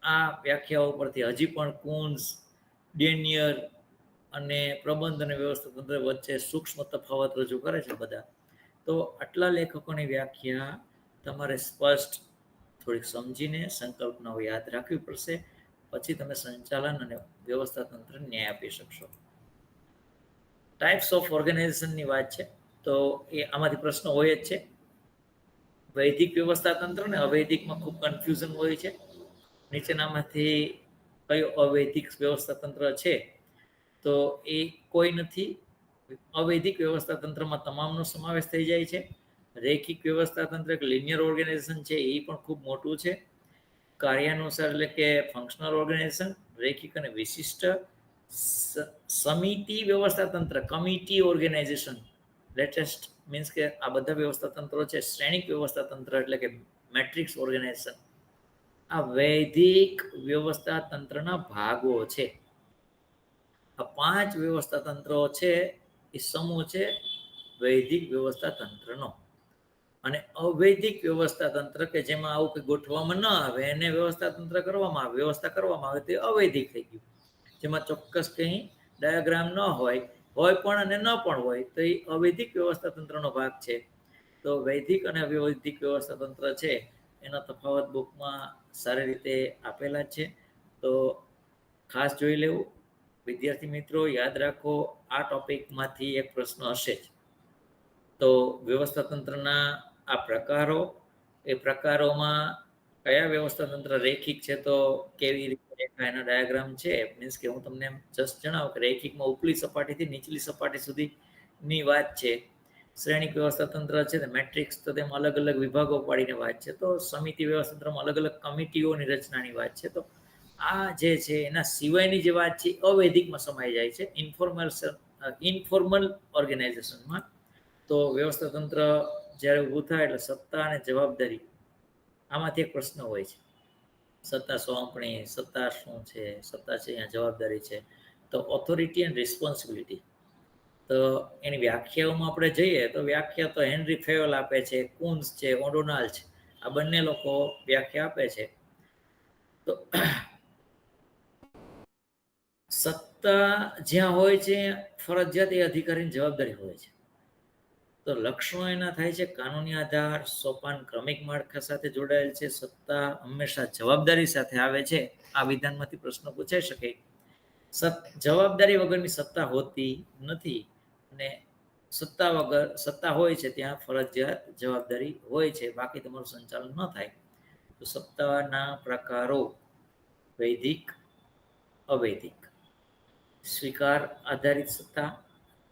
આ વ્યાખ્યાઓ પરથી હજી પણ કુન્સ, ડેનિયર અને પ્રબંધ અને વ્યવસ્થા તંત્ર વચ્ચે સૂક્ષ્મ તફાવત રજૂ કરે છે બધા. તો આટલા લેખકોની વ્યાખ્યા તમારે સ્પષ્ટ થોડીક સમજીને સંકલ્પનાઓ યાદ રાખવી પડશે, પછી તમે સંચાલન અને વ્યવસ્થા તંત્ર ન્યાય આપી શકશો. ટાઈપ્સ ઓફ ઓર્ગેનાઇઝેશનની વાત છે તો એ આમાંથી પ્રશ્નો હોય જ છે. વૈદિક વ્યવસ્થા તંત્ર ને અવૈદિકમાં ખૂબ કન્ફ્યુઝન હોય છે. નીચેનામાંથી કયું અવૈદિક વ્યવસ્થા તંત્ર છે? તો એ કોઈ નથી. અવૈદિક વ્યવસ્થા તંત્રમાં તમામનો સમાવેશ થઈ જાય છે. રૈખિક વ્યવસ્થા તંત્ર એક લિનિયર ઓર્ગેનાઇઝેશન છે, એ પણ ખૂબ મોટું છે. કાર્યાનુસાર એટલે કે ફંક્શનલ ઓર્ગેનાઇઝેશન, રૈખિક અને વિશિષ્ટ. સમિતિ વ્યવસ્થા તંત્ર, કમિટી ઓર્ગેનાઇઝેશન લેટેસ્ટ મીન્સ કે આ બધા વ્યવસ્થા તંત્રો છે. શ્રેણિક વ્યવસ્થા તંત્ર એટલે કે મેટ્રિક્સ ઓર્ગેનાઇઝેશન આ વૈદિક વ્યવસ્થા તંત્રના ભાગો છે. આ 5 વ્યવસ્થા તંત્રો છે એ સમૂહ છે વૈદિક વ્યવસ્થા તંત્રનો. અને અવૈદિક વ્યવસ્થા તંત્ર કે જેમાં આવું કંઈ ગોઠવામાં ન આવે એને વ્યવસ્થા તંત્ર કરવામાં આવે, વ્યવસ્થા કરવામાં આવે તે અવૈદિક થઈ ગયું. જેમાં ચોક્કસ કંઈ ડાયાગ્રામ ન હોય પણ અને ન પણ હોય તો એ અવૈદિક વ્યવસ્થા તંત્રનો ભાગ છે. તો વૈદિક અને અવૈદિક વ્યવસ્થા તંત્ર છે એનો તફાવત બુકમાં સારી રીતે આપેલા છે. તો ખાસ જોઈ લેવું. વિદ્યાર્થી મિત્રો યાદ રાખો, આ ટોપિકમાંથી એક પ્રશ્ન હશે જ. તો વ્યવસ્થા તંત્રના આ પ્રકારો, એ પ્રકારોમાં કયા વ્યવસ્થા તંત્ર રેખિક છે તો કેવી રીતે રેખા એના ડાયાગ્રામ છે. મીન્સ કે હું તમને જસ્ટ જણાવું કે રેખિકમાં ઉપલી સપાટીથી નીચલી સપાટી સુધીની વાત છે. શ્રેણિક વ્યવસ્થા તંત્ર છે ને મેટ્રિક્સ તો તેમાં અલગ અલગ વિભાગો પાડીને વાત છે. તો સમિતિ વ્યવસ્થા તંત્રમાં અલગ અલગ કમિટીઓની રચનાની વાત છે. તો આ જે છે એના સિવાયની જે વાત છે અવૈદિકમાં સમાઈ જાય છે, ઇન્ફોર્મલ ઓર્ગેનાઇઝેશનમાં. તો વ્યવસ્થા તંત્ર જ્યારે ઊભું થાય એટલે સત્તા અને જવાબદારી આમાંથી એક પ્રશ્ન હોય છે. સત્તા સોંપણી, સત્તા શું છે, સત્તા છે અહીંયા જવાબદારી છે. તો ઓથોરિટી એન્ડ રિસ્પોન્સિબિલિટી, તો એની વ્યાખ્યાઓમાં આપણે જઈએ તો વ્યાખ્યા તો હેનરી ફેયોલ આપે છે, કુન્સ છે, ઓડોનાલ છે, આ બંને લોકો વ્યાખ્યા આપે છે. તો સત્તા જ્યાં હોય છે ફરજિયાત એ અધિકારીની જવાબદારી હોય છે. તો લક્ષણો એના થાય છે કાનૂની આધાર, સોપાન ક્રમિક માળખા સાથે જોડાયેલ છે. સત્તા હંમેશા જવાબદારી સાથે આવે છે. આ વિધાનમાંથી પ્રશ્ન પૂછાઈ શકે. જવાબદારી વગરની સત્તા હોતી નથી અને સત્તા હોય છે ત્યાં ફરજિયાત જવાબદારી હોય છે, બાકી તમારું સંચાલન ન થાય. તો સત્તાના પ્રકારો વૈદિક, અવૈદિક. સ્વીકાર આધારિત સત્તા,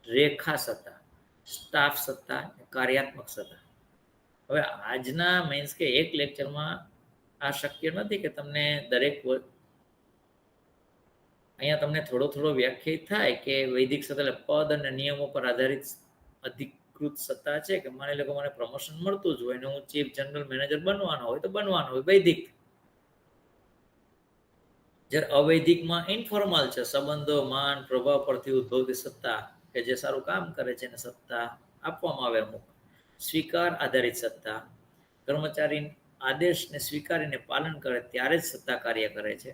રેખા સત્તા, સ્ટાફ સત્તા, કાર્યાત્મક સત્તા. હવે આજના મીન્સ કે એક લેક્ચરમાં આ શક્ય નથી કે તમને દરેક અહીંયા તમને થોડો વ્યાખ્યાયિત થાય કે વૈદિક સત્તા એટલે પદ અને નિયમો પર આધારિત અધિકૃત સત્તા છે. કે માની લો કે મને પ્રમોશન મળતું જ હોય ને હું ચીફ જનરલ મેનેજર બનવાનો હોય તો બનવાનો હોય, વૈદિક. જ્યારે અવૈદિકમાં ઇન્ફોર્મલ છે, સંબંધો, માન, પ્રભાવ પરથી ઉદ્ભવતી સત્તા કે જે સારું કામ કરે છે એને સત્તા આપવામાં આવે અમુક. સ્વીકાર આધારિત સત્તા, કર્મચારી આદેશને સ્વીકારીને પાલન કરે ત્યારે જ સત્તા કાર્ય કરે છે.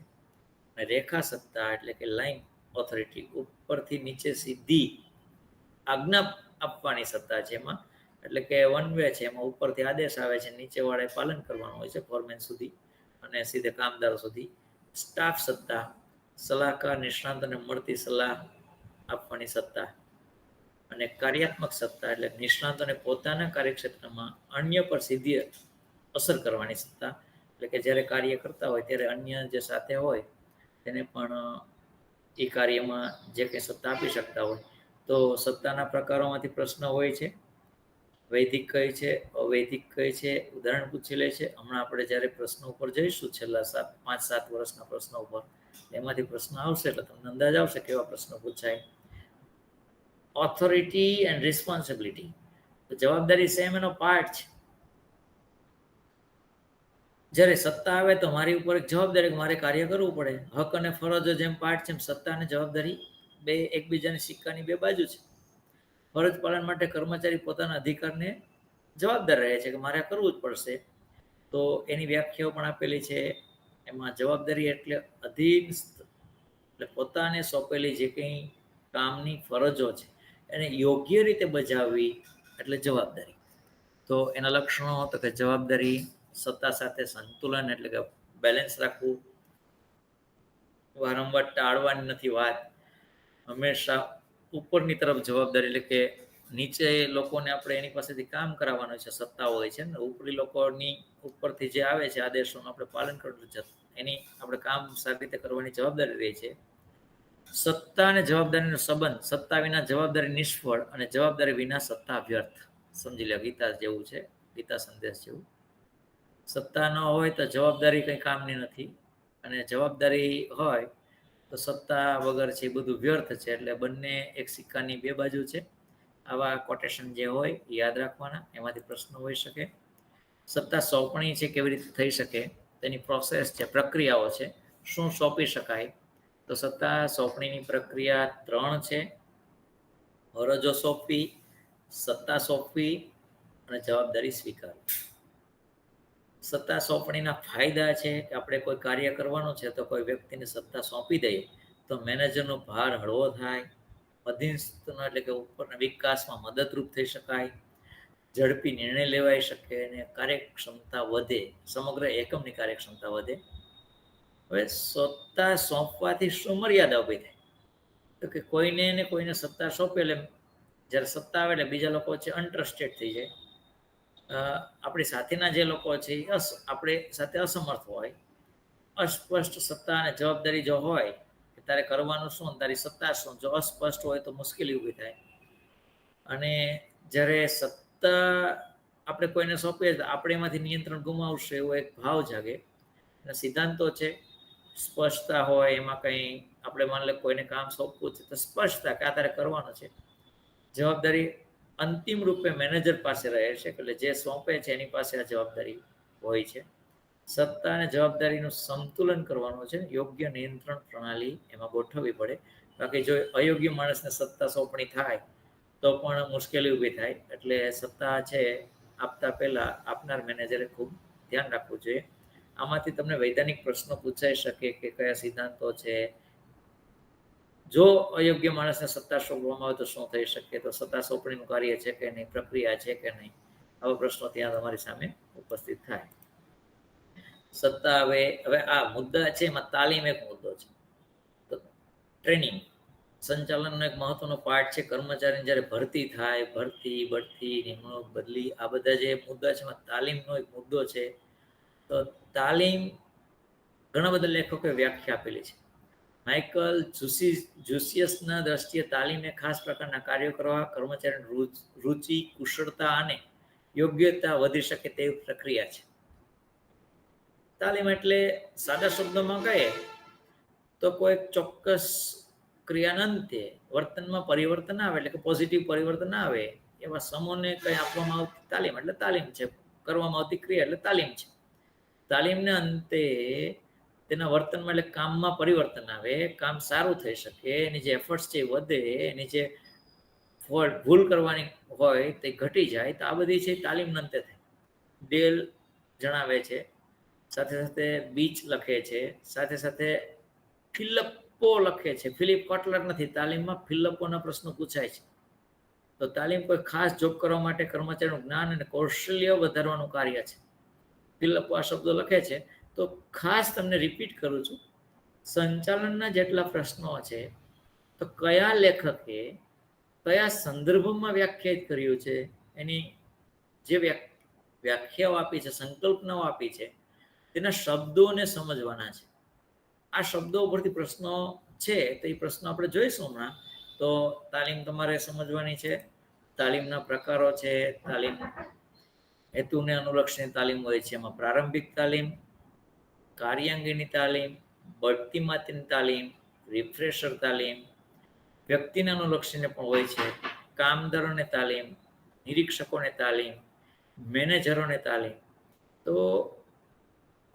અને રેખા સત્તા એટલે કે લાઈન ઓથોરિટી, ઉપરથી નીચે સીધી આજ્ઞા આપવાની સત્તા છે એમાં. એટલે કે વન વે છે, એમાં ઉપરથી આદેશ આવે છે, નીચે વાળાએ પાલન કરવાનું હોય છે ફોરમેન સુધી અને સીધે કામદારો સુધી. સ્ટાફ સત્તા, સલાહકાર નિષ્ણાંતોને મળતી સલાહ આપવાની સત્તા. અને કાર્યાત્મક સત્તા એટલે નિષ્ણાંતોને પોતાના કાર્યક્ષેત્રમાં અન્ય પર સીધી અસર કરવાની સત્તા. એટલે કે જ્યારે કાર્ય કરતા હોય ત્યારે અન્ય જે સાથે હોય તેને પણ એ કાર્યમાં જે કંઈ સત્તા આપી શકતા હોય. તો સત્તાના પ્રકારોમાંથી પ્રશ્ન હોય છે. વૈદિક કઈ છે, અવૈદિક કઈ છે, ઉદાહરણ પૂછી લે છે. હમણાં આપણે જ્યારે પ્રશ્નો ઉપર જઈશું છેલ્લા 5-7 વર્ષના પ્રશ્નો ઉપર, એમાંથી પ્રશ્ન આવશે એટલે તમને અંદાજ આવશે કેવા પ્રશ્નો પૂછાય. ઓથોરિટી એન્ડ રિસ્પોન્સિબિલિટી, તો જવાબદારી સેમ એનો પાર્ટ છે. જ્યારે સત્તા આવે તો મારી ઉપર એક જવાબદારી, મારે કાર્ય કરવું પડે. હક અને ફરજો જેમ પાર્ટ છે એમ સત્તા અને જવાબદારી બે એકબીજાની સિક્કાની બે બાજુ છે. ફરજ પાલન માટે કર્મચારી પોતાના અધિકારને જવાબદાર રહે છે કે મારે કરવું જ પડશે. તો એની વ્યાખ્યાઓ પણ આપેલી છે. એમાં જવાબદારી એટલે અધીનસ્થ, એટલે પોતાને સોંપેલી જે કંઈ કામની ફરજો છે એને યોગ્ય રીતે બજાવવી એટલે જવાબદારી. તો એના લક્ષણો તો કે જવાબદારી સત્તા સાથે સંતુલન એટલે કે બેલેન્સ રાખવું, વારંવાર ટાળવાની નથી વાત, હંમેશા ઉપરની તરફ જવાબદારી એટલે કે નીચે લોકોને આપણે એની પાસેથી કામ કરાવવાનું છે, સત્તા હોય છે ને ઉપરી લોકોની ઉપરથી જે આવે છે આદેશોનું આપણે પાલન કરવું છે, એની આપણે કામ સારી રીતે કરવાની જવાબદારી રહે છે. સત્તા અને જવાબદારીનો સંબંધ, સત્તા વિના જવાબદારી નિષ્ફળ અને જવાબદારી વિના સત્તા વ્યર્થ. સમજી લો ગીતા જેવું છે, ગીતા સંદેશ જેવું. સત્તા ન હોય તો જવાબદારી કંઈ કામની નથી અને જવાબદારી હોય તો સત્તા વગર છે એ બધું વ્યર્થ છે. એટલે બંને એક સિક્કાની બે બાજુ છે. આવા કોટેશન જે હોય એ યાદ રાખવાના, એમાંથી પ્રશ્નો હોઈ શકે. સત્તા સોંપણી છે કેવી રીતે થઈ શકે, તેની પ્રોસેસ છે, પ્રક્રિયાઓ છે, શું સોંપી શકાય. તો સત્તા સોંપણીની પ્રક્રિયા 3 છે: ફરજો સોંપવી, સત્તા સોંપવી અને જવાબદારી સ્વીકારવી. સત્તા સોંપણીના ફાયદા છે કે આપણે કોઈ કાર્ય કરવાનું છે તો કોઈ વ્યક્તિને સત્તા સોંપી દઈએ તો મેનેજરનો ભાર હળવો થાય, અધીનસ્થનો એટલે કે ઉપરના વિકાસમાં મદદરૂપ થઈ શકાય, ઝડપી નિર્ણય લેવાઈ શકે અને કાર્યક્ષમતા વધે, સમગ્ર એકમની કાર્યક્ષમતા વધે. હવે સત્તા સોંપવાથી શું મર્યાદા ઊભી થાય? તો કે કોઈને સત્તા સોંપે એટલે જ્યારે સત્તા આવે એટલે બીજા લોકો છે અનટ્રસ્ટેડ થઈ જાય. આપણી સાથેના જે લોકો છે એ આપણે સાથે અસમર્થ હોય. અસ્પષ્ટ સત્તા અને જવાબદારી જો હોય કે તારે કરવાનું શું, તારી સત્તા શું, જો અસ્પષ્ટ હોય તો મુશ્કેલી ઊભી થાય. અને જ્યારે સત્તા આપણે કોઈને સોંપીએ તો આપણે એમાંથી નિયંત્રણ ગુમાવશે એવો એક ભાવ જાગે. અને સિદ્ધાંતો છે, સ્પષ્ટતા હોય એમાં કંઈ આપણે માની લે કોઈને કામ સોંપવું છે તો સ્પષ્ટતા કે આ તારે કરવાનું છે. જવાબદારી અંતિમ રૂપે મેનેજર પાસે રહે છે, એટલે જે સોંપે છે એની પાસે આ જવાબદારી હોય છે. સત્તા અને જવાબદારીનું સંતુલન કરવાનું છે, યોગ્ય નિયંત્રણ પ્રણાલી એમાં ગોઠવવી પડે. બાકી જો અયોગ્ય માણસને સત્તા સોંપણી થાય તો પણ મુશ્કેલી ઊભી થાય. એટલે સત્તા છે આપતા પહેલાં આપનાર મેનેજરે ખૂબ ધ્યાન રાખવું જોઈએ. આમાંથી તમને વૈધાનિક પ્રશ્નો પૂછાઈ શકે કે કયા સિદ્ધાંતો છે, જો અયોગ્ય માણસને સત્તા સોંપવામાં આવે તો શું થઈ શકે, તો સત્તા સોંપણીનું કાર્ય છે કે નહીં, પ્રક્રિયા છે કે નહીં, આવા પ્રશ્નો ત્યાં તમારી સામે ઉપસ્થિત થાય. સત્તા હવે આ મુદ્દા છે એમાં તાલીમ એક મુદ્દો છે. તો ટ્રેનિંગ સંચાલનનો એક મહત્વનો પાર્ટ છે. કર્મચારીની જ્યારે ભરતી થાય, ભરતી, બઢતી, નિમણૂક, બદલી, આ બધા જે મુદ્દા છે એમાં તાલીમનો એક મુદ્દો છે. તો તાલીમ ઘણા બધા લેખકોએ વ્યાખ્યા આપેલી છે. માઇકલ જુસિયસના દ્રષ્ટિએ તાલીમ એ ખાસ પ્રકારના કાર્યો કરવા, કર્મચારીની રુચિ, કુશળતા અને યોગ્યતા વધી શકે તેવી પ્રક્રિયા છે. તાલીમ એટલે સાદા શબ્દોમાં કહીએ તો કોઈ ચોક્કસ ક્રિયાના અંતે વર્તનમાં પરિવર્તન આવે, એટલે કે પોઝિટિવ પરિવર્તન આવે એવા સમૂહને કંઈ આપવામાં આવતી તાલીમ એટલે તાલીમ છે. કરવામાં આવતી ક્રિયા એટલે તાલીમ છે. તાલીમના અંતે તેના વર્તનમાં એટલે કામમાં પરિવર્તન આવે, કામ સારું થઈ શકે, એની જે એફર્ટ્સ છે એ વધે, એની જે ભૂલ કરવાની હોય તે ઘટી જાય. તો આ બધી છે તાલીમના અંતે થાય. ડેલ જણાવે છે, સાથે સાથે બીચ લખે છે, સાથે સાથે ફિલિપો લખે છે. ફિલિપ કોટલર નથી, તાલીમમાં ફિલિપોના પ્રશ્નો પૂછાય છે. તો તાલીમ કોઈ ખાસ જોબ કરવા માટે કર્મચારીનું જ્ઞાન અને કૌશલ્ય વધારવાનું કાર્ય છે. ફિલિપો આ શબ્દો લખે છે. તો ખાસ તમને રિપીટ કરું છું, સંચાલનના જેટલા પ્રશ્નો છે તો કયા લેખકે કયા સંદર્ભમાં વ્યાખ્યાયિત કર્યું છે, એની જે વ્યાખ્યાઓ આપી છે, સંકલ્પનાઓ આપી છે, તેના શબ્દોને સમજવાના છે. આ શબ્દો ઉપરથી પ્રશ્નો છે તો એ પ્રશ્નો આપણે જોઈશું હમણાં. તો તાલીમ તમારે સમજવાની છે. તાલીમના પ્રકારો છે. તાલીમ હેતુને અનુલક્ષીની તાલીમ હોય છે. એમાં પ્રારંભિક તાલીમ, કાર્યાંગીની તાલીમ, બઢતી માટેની તાલીમ, રિફ્રેશર તાલીમ, વ્યક્તિને અનુલક્ષીને પણ હોય છે. કામદારોને તાલીમ, નિરીક્ષકોને તાલીમ, મેનેજરોને તાલીમ. તો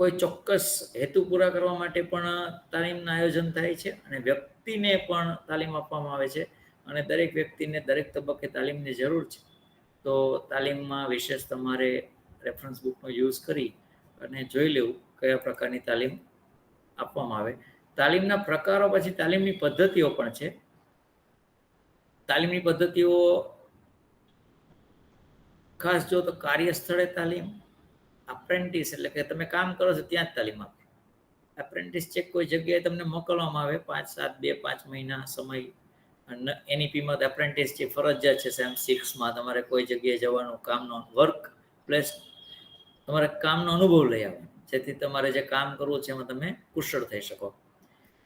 કોઈ ચોક્કસ હેતુ પૂરા કરવા માટે પણ તાલીમનું આયોજન થાય છે અને વ્યક્તિને પણ તાલીમ આપવામાં આવે છે. અને દરેક વ્યક્તિને દરેક તબક્કે તાલીમની જરૂર છે. તો તાલીમમાં વિશેષ તમારે રેફરન્સ બુકનો યુઝ કરી અને જોઈ લેવું કયા પ્રકારની તાલીમ આપવામાં આવે. તાલીમના પ્રકારો પછી તાલીમની પદ્ધતિઓ પણ છે. તાલીમની પદ્ધતિઓ ખાસ જો તો કાર્યસ્થળે તાલીમ, એપ્રેન્ટિસ એટલે કે તમે કામ કરો છો ત્યાં જ તાલીમ આપે. એપ્રેન્ટિસ ચેક કોઈ જગ્યાએ તમને મોકલવામાં આવે 5, 7, 2, 5 મહિના સમય. અને એનઈપીમાં એપ્રેન્ટિસ જે ફરજિયાત છે. સેમ 6માં તમારે કોઈ જગ્યાએ જવાનું, કામનો વર્ક પ્લેસ, તમારે કામનો અનુભવ લઈ આવે જેથી તમારે જે કામ કરવું છે એમાં તમે કુશળ થઈ શકો.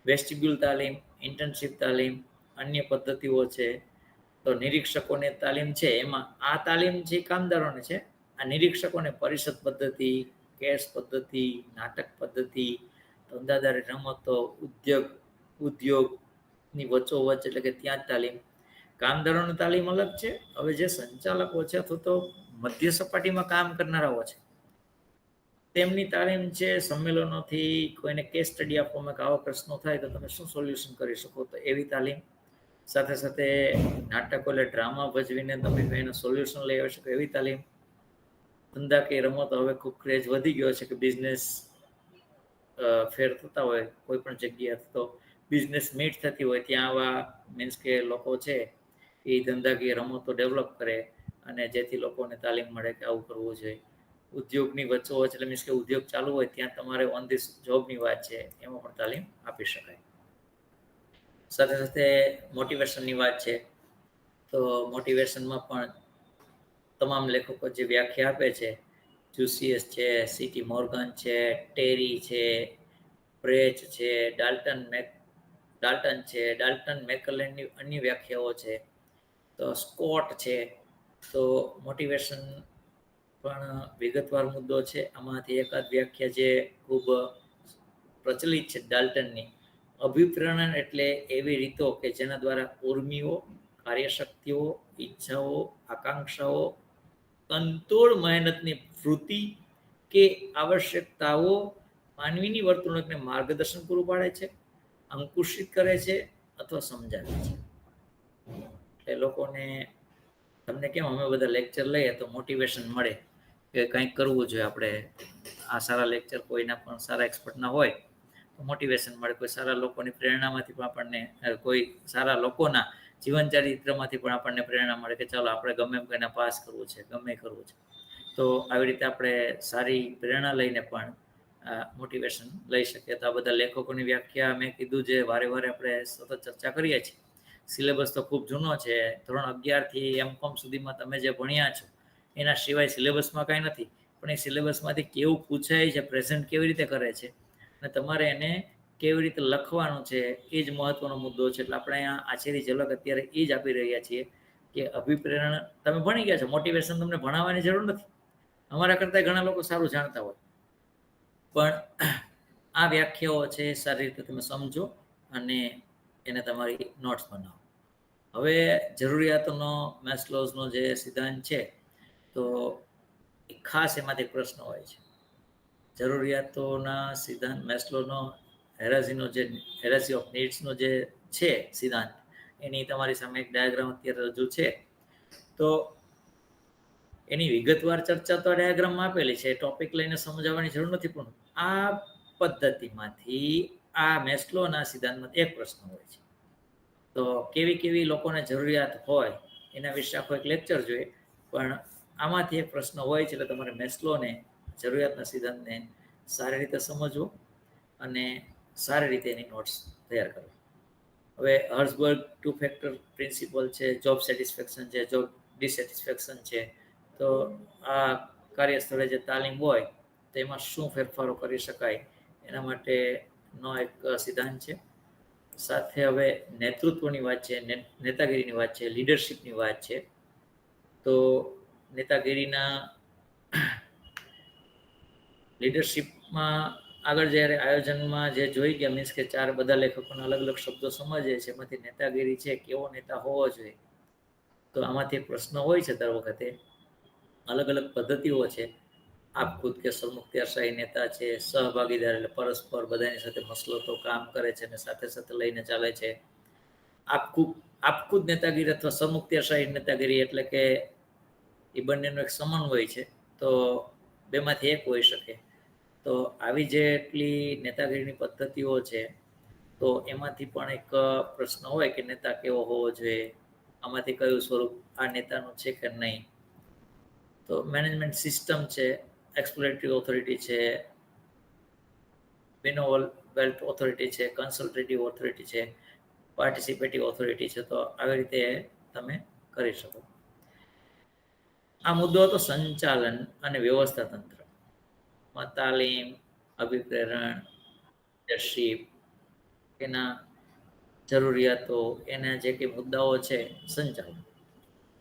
વેસ્ટિબ્યુલ તાલીમ, ઇન્ટર્નશીપ તાલીમ, અન્ય પદ્ધતિઓ છે. તો નિરીક્ષકોને તાલીમ છે, એમાં આ તાલીમ જે કામદારોને છે. આ નિરીક્ષકોને પરિષદ પદ્ધતિ, કેસ પદ્ધતિ, નાટક પદ્ધતિ, ધંધાદારી રમતો, ઉદ્યોગની વચ્ચોવચ્ચ એટલે કે ત્યાં જ તાલીમ. કામદારોની તાલીમ અલગ છે. હવે જે સંચાલકો છે અથવા તો મધ્ય સપાટીમાં કામ કરનારાઓ છે તેમની તાલીમ છે સંમેલનોથી કોઈને કેસ સ્ટડી આપવામાં કે આવા પ્રશ્નો થાય તો તમે શું સોલ્યુશન કરી શકો, તો એવી તાલીમ. સાથે સાથે નાટકો એટલે ડ્રામા ભજવીને તમે એનું સોલ્યુશન લઈ આવી શકો એવી તાલીમ. ધંધાકીય રમતો હવે ખૂબ ક્રેઝ વધી ગયો છે કે બિઝનેસ ફેર થતા હોય કોઈ પણ જગ્યાએ, તો બિઝનેસ મીટ થતી હોય ત્યાં આવા મીન્સ કે લોકો છે એ ધંધાકીય રમતો ડેવલપ કરે અને જેથી લોકોને તાલીમ મળે કે આવું કરવું જોઈએ. ઉદ્યોગની વચ્ચો વચ્ચ એટલે મીન્સ કે ઉદ્યોગ ચાલુ હોય ત્યાં તમારે ઓન ધી જોબની વાત છે એમાં પણ તાલીમ આપી શકાય. સાથે સાથે મોટિવેશનની વાત છે તો મોટિવેશનમાં પણ તમામ લેખકો જે વ્યાખ્યા આપે છે, જુસિયસ છે, સીટી મોર્ગન છે, ટેરી છે, પ્રેચ છે, ડાલ્ટન મેકલેન્ડની અન્ય વ્યાખ્યાઓ છે, તો સ્કોટ છે. તો મોટિવેશન પણ વિગતવાર મુદ્દો છે. આમાંથી એકાદ વ્યાખ્યા જે ખૂબ પ્રચલિત છે ડાલ્ટનની, અભિપ્રેરણ એટલે એવી રીતો કે જેના દ્વારા ઉર્મિઓ, કાર્યશક્તિઓ, ઈચ્છાઓ, આકાંક્ષાઓ, તનતોડ મહેનતની વૃત્તિ કે આવશ્યકતાઓ માનવીની વર્તણૂકને માર્ગદર્શન પૂરું પાડે છે, અંકુશિત કરે છે અથવા સમજાવે છે. એટલે લોકોને તમને કેમ અમે બધા લેક્ચર લઈએ તો મોટિવેશન મળે કે કંઈક કરવું જોઈએ આપણે. આ સારા લેક્ચર કોઈના પણ સારા એક્સપર્ટના હોય તો મોટિવેશન મળે. કોઈ સારા લોકોની પ્રેરણામાંથી પણ આપણને, કોઈ સારા લોકોના જીવન ચરિત્રમાંથી પણ આપણને પ્રેરણા મળે કે ચાલો આપણે ગમે એમ કહીને પાસ કરવું છે, ગમે કરવું છે. તો આવી રીતે આપણે સારી પ્રેરણા લઈને પણ મોટિવેશન લઈ શકીએ. તો આ બધા લેખકોની વ્યાખ્યા મેં કીધું જે વારે વારે આપણે સતત ચર્ચા કરીએ છીએ. સિલેબસ તો ખૂબ જૂનો છે. ધોરણ 11થી M.Com સુધીમાં તમે જે ભણ્યા છો એના સિવાય સિલેબસમાં કાંઈ નથી. પણ એ સિલેબસમાંથી કેવું પૂછાય છે, પ્રેઝન્ટ કેવી રીતે કરે છે અને તમારે એને કેવી રીતે લખવાનું છે એ જ મહત્વનો મુદ્દો છે. એટલે આપણે અહીંયા આછેરી ઝલક અત્યારે એ જ આપી રહ્યા છીએ કે અભિપ્રેરણ તમે ભણી ગયા છો, મોટિવેશન તમને ભણાવવાની જરૂર નથી. અમારા કરતાં ઘણા લોકો સારું જાણતા હોય, પણ આ વ્યાખ્યાઓ છે સારી રીતે તમે સમજો અને એને તમારી નોટ્સ બનાવો. હવે જરૂરિયાતોનો મેસ્લોઝનો જે સિદ્ધાંત છે તો એ ખાસ એમાંથી પ્રશ્ન હોય છે. જરૂરિયાતોના સિદ્ધાંત મેસ્લોનો હેરાર્ચી ઓફ નીડ્સનો જે છે સિદ્ધાંત, એની તમારી સામે એક ડાયાગ્રામ અત્યારે રજૂ છે. તો એની વિગતવાર ચર્ચા તો ડાયાગ્રામમાં આપેલી છે, ટોપિક લઈને સમજાવવાની જરૂર નથી. પણ આ પદ્ધતિમાંથી આ મેસ્લોના સિદ્ધાંતમાં એક પ્રશ્ન હોય છે. તો કેવી કેવી લોકોને જરૂરિયાત હોય એના વિશે આખો એક લેક્ચર જોઈએ, પણ આમાંથી એક પ્રશ્ન હોય છે. એટલે તમારે મેસ્લોને જરૂરિયાતના સિદ્ધાંતને સારી રીતે સમજવો અને સારી રીતે એની નોટ્સ તૈયાર કરવી. હવે હર્ઝબર્ગ 2 ફેક્ટર પ્રિન્સિપલ છે, જોબ સેટિસ્ફેક્શન છે, જોબ ડિસેટિસ્ફેક્શન છે. તો આ કાર્યસ્થળે જે તાલીમ હોય તો એમાં શું ફેરફારો કરી શકાય એના માટેનો એક સિદ્ધાંત છે. સાથે હવે નેતૃત્વની વાત છે, નેતાગીરીની વાત છે, લીડરશિપની વાત છે. તો લીડરશિપમાં આગળ જ્યારે આયોજનમાં જે જોઈ ગયા, મીન્સ કે ચાર બધા લેખકોના અલગ અલગ શબ્દો સમજીએ છે, એમાંથી નેતાગીરી છે, કેવો નેતા હોવો જોઈએ. તો આમાંથી એક પ્રશ્ન હોય છે દર વખતે. અલગ અલગ પદ્ધતિઓ છે. આપ ખુદ કે સરમુખત્યારશાહી નેતા છે, સહભાગીદાર એટલે પરસ્પર બધાની સાથે મસલતો કામ કરે છે અને સાથે સાથે લઈને ચાલે છે. આપખુદ નેતાગીરી અથવા સરમુખત્યારશાહી નેતાગીરી એટલે કે એ બંનેનો એક સમન્વય છે. તો બેમાંથી એક હોઈ શકે. તો આવી જેટલી નેતાગીરીની પદ્ધતિઓ છે તો એમાંથી પણ એક પ્રશ્ન હોય કે નેતા કેવો હોવો જોઈએ, આમાંથી કયું સ્વરૂપ આ નેતાનું છે કે નહીં. તો મેનેજમેન્ટ સિસ્ટમ છે, એક્સપ્લોરેટરી ઓથોરિટી છે, બેનોવલ્ટ ઓથોરિટી છે, કન્સલ્ટેટિવ ઓથોરિટી છે, પાર્ટિસિપેટિવ ઓથોરિટી છે. તો આવી રીતે તમે કરી શકો. આ મુદ્દો હતો સંચાલન અને વ્યવસ્થા તંત્ર. તાલીમ, અભિપ્રેરણ, લીડરશિપ, એના જરૂરિયાતો, એના જે કંઈ મુદ્દાઓ છે, સંચાલન.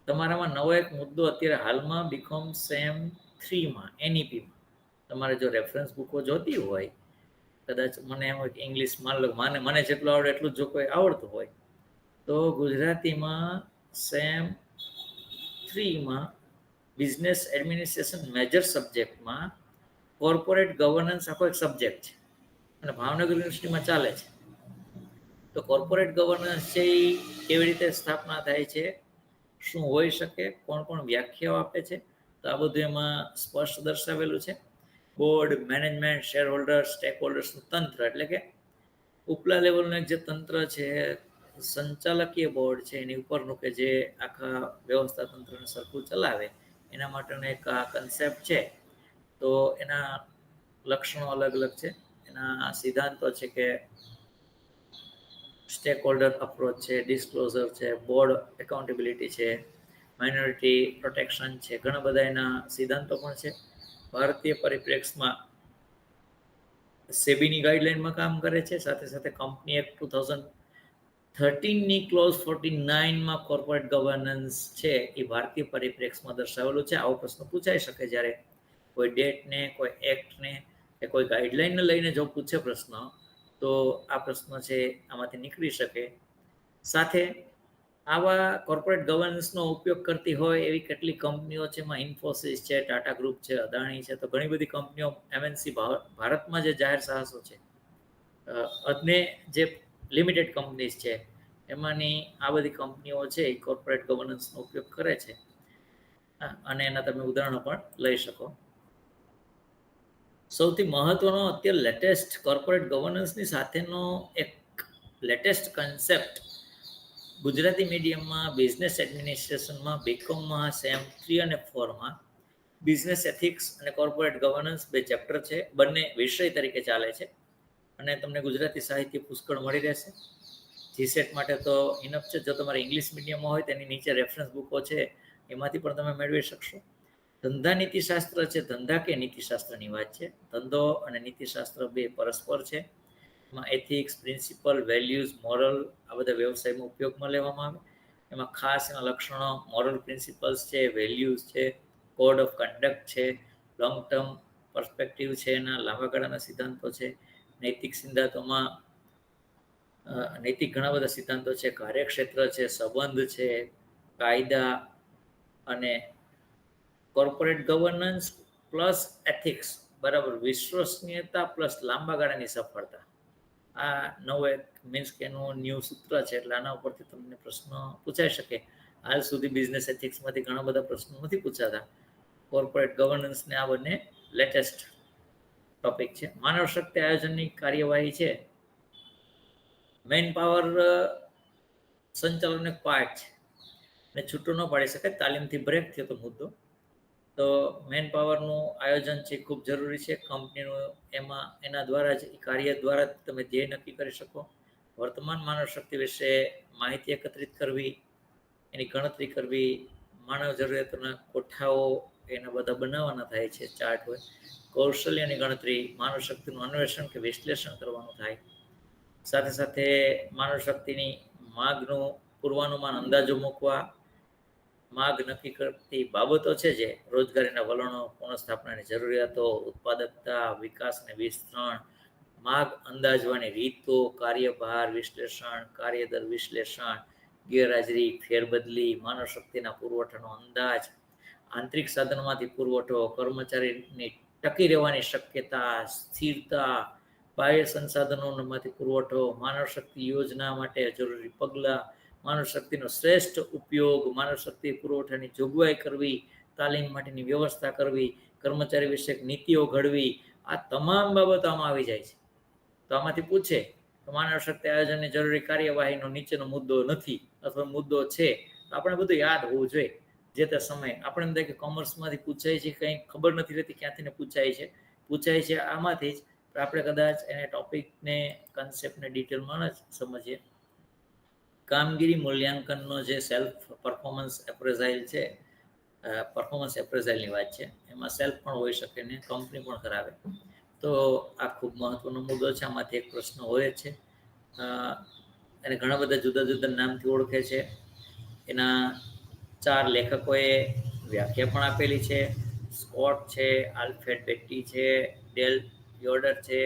તમારામાં નવો એક મુદ્દો અત્યારે હાલમાં બીકોમ સેમ 3માં NEPમાં તમારે જો રેફરન્સ બુકો જોતી હોય, કદાચ મને એમ હોય કે ઇંગ્લિશ મને જેટલું આવડે એટલું જ જો કોઈ આવડતું હોય તો ગુજરાતીમાં સેમ 3માં બિઝનેસ એડમિનિસ્ટ્રેશન મેજર સબ્જેક્ટમાં કોર્પોરેટ ગવર્નન્સ આખો એક સબ્જેક્ટ છે અને ભાવનગર યુનિવર્સિટીમાં ચાલે છે. તો કોર્પોરેટ ગવર્નન્સ છે એ કેવી રીતે સ્થાપના થાય છે, શું હોઈ શકે, કોણ કોણ વ્યાખ્યાઓ આપે છે, તો આ બધું એમાં સ્પષ્ટ દર્શાવેલું છે. બોર્ડ, મેનેજમેન્ટ, શેર હોલ્ડર, સ્ટેક હોલ્ડર્સનું તંત્ર, એટલે કે ઉપલા લેવલનું એક જે તંત્ર છે, સંચાલકીય બોર્ડ છે, એની ઉપરનું કે જે આખા વ્યવસ્થા તંત્રને સરખું ચલાવે, એના માટેનો એક આ કન્સેપ્ટ છે. તો એના લક્ષણો અલગ અલગ છે. એના સિદ્ધાંતો છે કે સ્ટેક હોલ્ડર અપ્રોચ છે, ડિસ્ક્લોઝર છે, બોર્ડ એકાઉન્ટેબિલિટી છે, માઇનોરિટી પ્રોટેક્શન છે, ઘણા બધા એના સિદ્ધાંતો પણ છે. ભારતીય પરિપ્રેક્ષમાં સેબીની ગાઈડલાઇનમાં કામ કરે છે. સાથે સાથે કંપની એક્ટ 2013ની ક્લોઝ 49માં કોર્પોરેટ ગવર્નન્સ છે એ ભારતીય પરિપ્રેક્ષમાં દર્શાવેલું છે. આવો પ્રશ્ન પૂછાઈ શકે જ્યારે કોઈ ડેટને, કોઈ એક્ટને કે કોઈ ગાઈડલાઇનને લઈને જો પૂછે પ્રશ્ન, તો આ પ્રશ્ન છે આમાંથી નીકળી શકે. સાથે આવા કોર્પોરેટ ગવર્નન્સનો ઉપયોગ કરતી હોય એવી કેટલી કંપનીઓ છે, એમાં ઇન્ફોસિસ છે, ટાટા ગ્રુપ છે, અદાણી છે, તો ઘણી બધી કંપનીઓ એમએનસી ભારતમાં જે જાહેર સાહસો છે અને જે લિમિટેડ કંપનીઝ છે, એમાંની આ બધી કંપનીઓ છે એ કોર્પોરેટ ગવર્નન્સનો ઉપયોગ કરે છે અને એના તમે ઉદાહરણો પણ લઈ શકો. સૌથી મહત્વનો અત્યારે લેટેસ્ટ કોર્પોરેટ ગવર્નન્સની સાથેનો એક લેટેસ્ટ કન્સેપ્ટ ગુજરાતી મીડિયમમાં બિઝનેસ એડમિનિસ્ટ્રેશનમાં બીકોમમાં સેમ 3 અને 4માં બિઝનેસ એથિક્સ અને કોર્પોરેટ ગવર્નન્સ 2 ચેપ્ટર છે. બંને વિષય તરીકે ચાલે છે અને તમને ગુજરાતી સાહિત્ય પુષ્કળ મળી રહેશે. જીસેટ માટે તો ઇનફ છે. જો તમારે ઇંગ્લિશ મીડિયમમાં હોય તેની નીચે રેફરન્સ બુકો છે, એમાંથી પણ તમે મેળવી શકશો. ધંધા નીતિશાસ્ત્ર છે, ધંધા કે નીતિશાસ્ત્રની વાત છે. ધંધો અને નીતિશાસ્ત્ર 2 પરસ્પર છે. એમાં એથિક્સ, પ્રિન્સિપલ, વેલ્યુઝ, મોરલ આ બધા વ્યવસાયમાં ઉપયોગમાં લેવામાં આવે. એમાં ખાસ એના લક્ષણો મોરલ પ્રિન્સિપલ્સ છે, વેલ્યુઝ છે, કોડ ઓફ કન્ડક્ટ છે, લોંગ ટર્મ પર્સપેક્ટિવ છે, એના લાંબા ગાળાના સિદ્ધાંતો છે. નૈતિક સિદ્ધાંતોમાં નૈતિક ઘણા બધા સિદ્ધાંતો છે, કાર્યક્ષેત્ર છે, સંબંધ છે, કાયદા અને કોર્પોરેટ ગવર્નન્સ પ્લસ એથિક્સ બરાબર વિશ્વસનીયતા પ્લસ લાંબા ગાળાની સફળતા. આ નવો એક મીન્સ કે એનું ન્યૂ સૂત્ર છે, એટલે આના ઉપરથી તમને પ્રશ્ન પૂછાઈ શકે. હાલ સુધી બિઝનેસ એથિક્સમાંથી ઘણા બધા પ્રશ્નો નથી પૂછાતા. કોર્પોરેટ ગવર્નન્સને આ બંને લેટેસ્ટ ટોપિક છે. માનવ શક્તિ આયોજનની કાર્યવાહી છે. મેન પાવર સંચાલન એક પાર્ટ છે ને છૂટું ન પાડી શકાય. તાલીમથી બ્રેક થયો તો મુદ્દો. તો મેન પાવરનું આયોજન છે ખૂબ જરૂરી છે. કંપનીનું એમાં એના દ્વારા જ કાર્ય દ્વારા જ તમે ધ્યેય નક્કી કરી શકો. વર્તમાન માનવ શક્તિ વિશે માહિતી એકત્રિત કરવી, એની ગણતરી કરવી, માનવ જરૂરિયાતોના કોઠાઓ એના બધા બનાવવાના થાય છે, ચાર્ટ હોય. કૌશલ્યની ગણતરી, માનવ શક્તિનું અન્વેષણ કે વિશ્લેષણ કરવાનું થાય. સાથે સાથે માનવ શક્તિની માગનું પૂર્વાનુમાન અંદાજો મૂકવા, માગ નક્કી કરતી બાબતો છે જે રોજગારીના વલણો, પુનઃસ્થાપનાની જરૂરિયાતો, ઉત્પાદકતા, વિકાસ અને વિસ્તરણ, માગ અંદાજવાની રીતો, કાર્યભાર વિશ્લેષણ, કાર્યદર વિશ્લેષણ, ગેરહાજરી, ફેરબદલી, માનવ શક્તિના પુરવઠાનો અંદાજ, આંતરિક સાધનોમાંથી પુરવઠો, કર્મચારીની ટકી રહેવાની શક્યતા, સ્થિરતા, બાહ્ય સંસાધનોમાંથી પુરવઠો, માનવ શક્તિ યોજના માટે જરૂરી પગલાં, માનવ શક્તિનો શ્રેષ્ઠ ઉપયોગ, માનવ શક્તિ પુરવઠાની જોગવાઈ કરવી, તાલીમ માટેની વ્યવસ્થા કરવી, કર્મચારી વિષયક નીતિઓ ઘડવી, આ તમામ બાબતો આમાં આવી જાય છે. તો આમાંથી પૂછે તો માનવ શક્તિ આયોજનની જરૂરી કાર્યવાહીનો નીચેનો મુદ્દો નથી અથવા મુદ્દો છે, તો આપણે બધું યાદ હોવું જોઈએ. જે તે સમયે આપણે એમ થાય કે કોમર્સમાંથી પૂછાય છે, કંઈ ખબર નથી રહેતી ક્યાંથી ને પૂછાય છે આમાંથી જ. આપણે કદાચ એને ટોપિકને કન્સેપ્ટને ડિટેલમાં જ સમજીએ. કામગીરી મૂલ્યાંકનનો જે સેલ્ફ પરફોર્મન્સ એપ્રેઝાઇલ છે, પરફોર્મન્સ એપ્રેઝાઇલની વાત છે, એમાં સેલ્ફ પણ હોઈ શકે ને કંપની પણ કરાવે. તો આ ખૂબ મહત્વનો મુદ્દો છે. આમાંથી એક પ્રશ્ન હોય જ છે. એને ઘણા બધા જુદા જુદા નામથી ઓળખે છે. એના 4 લેખકોએ વ્યાખ્યા પણ આપેલી છે. સ્કોટ છે, આલ્ફ્રેડ બેટ્ટી છે, ડેલ યોર્ડર છે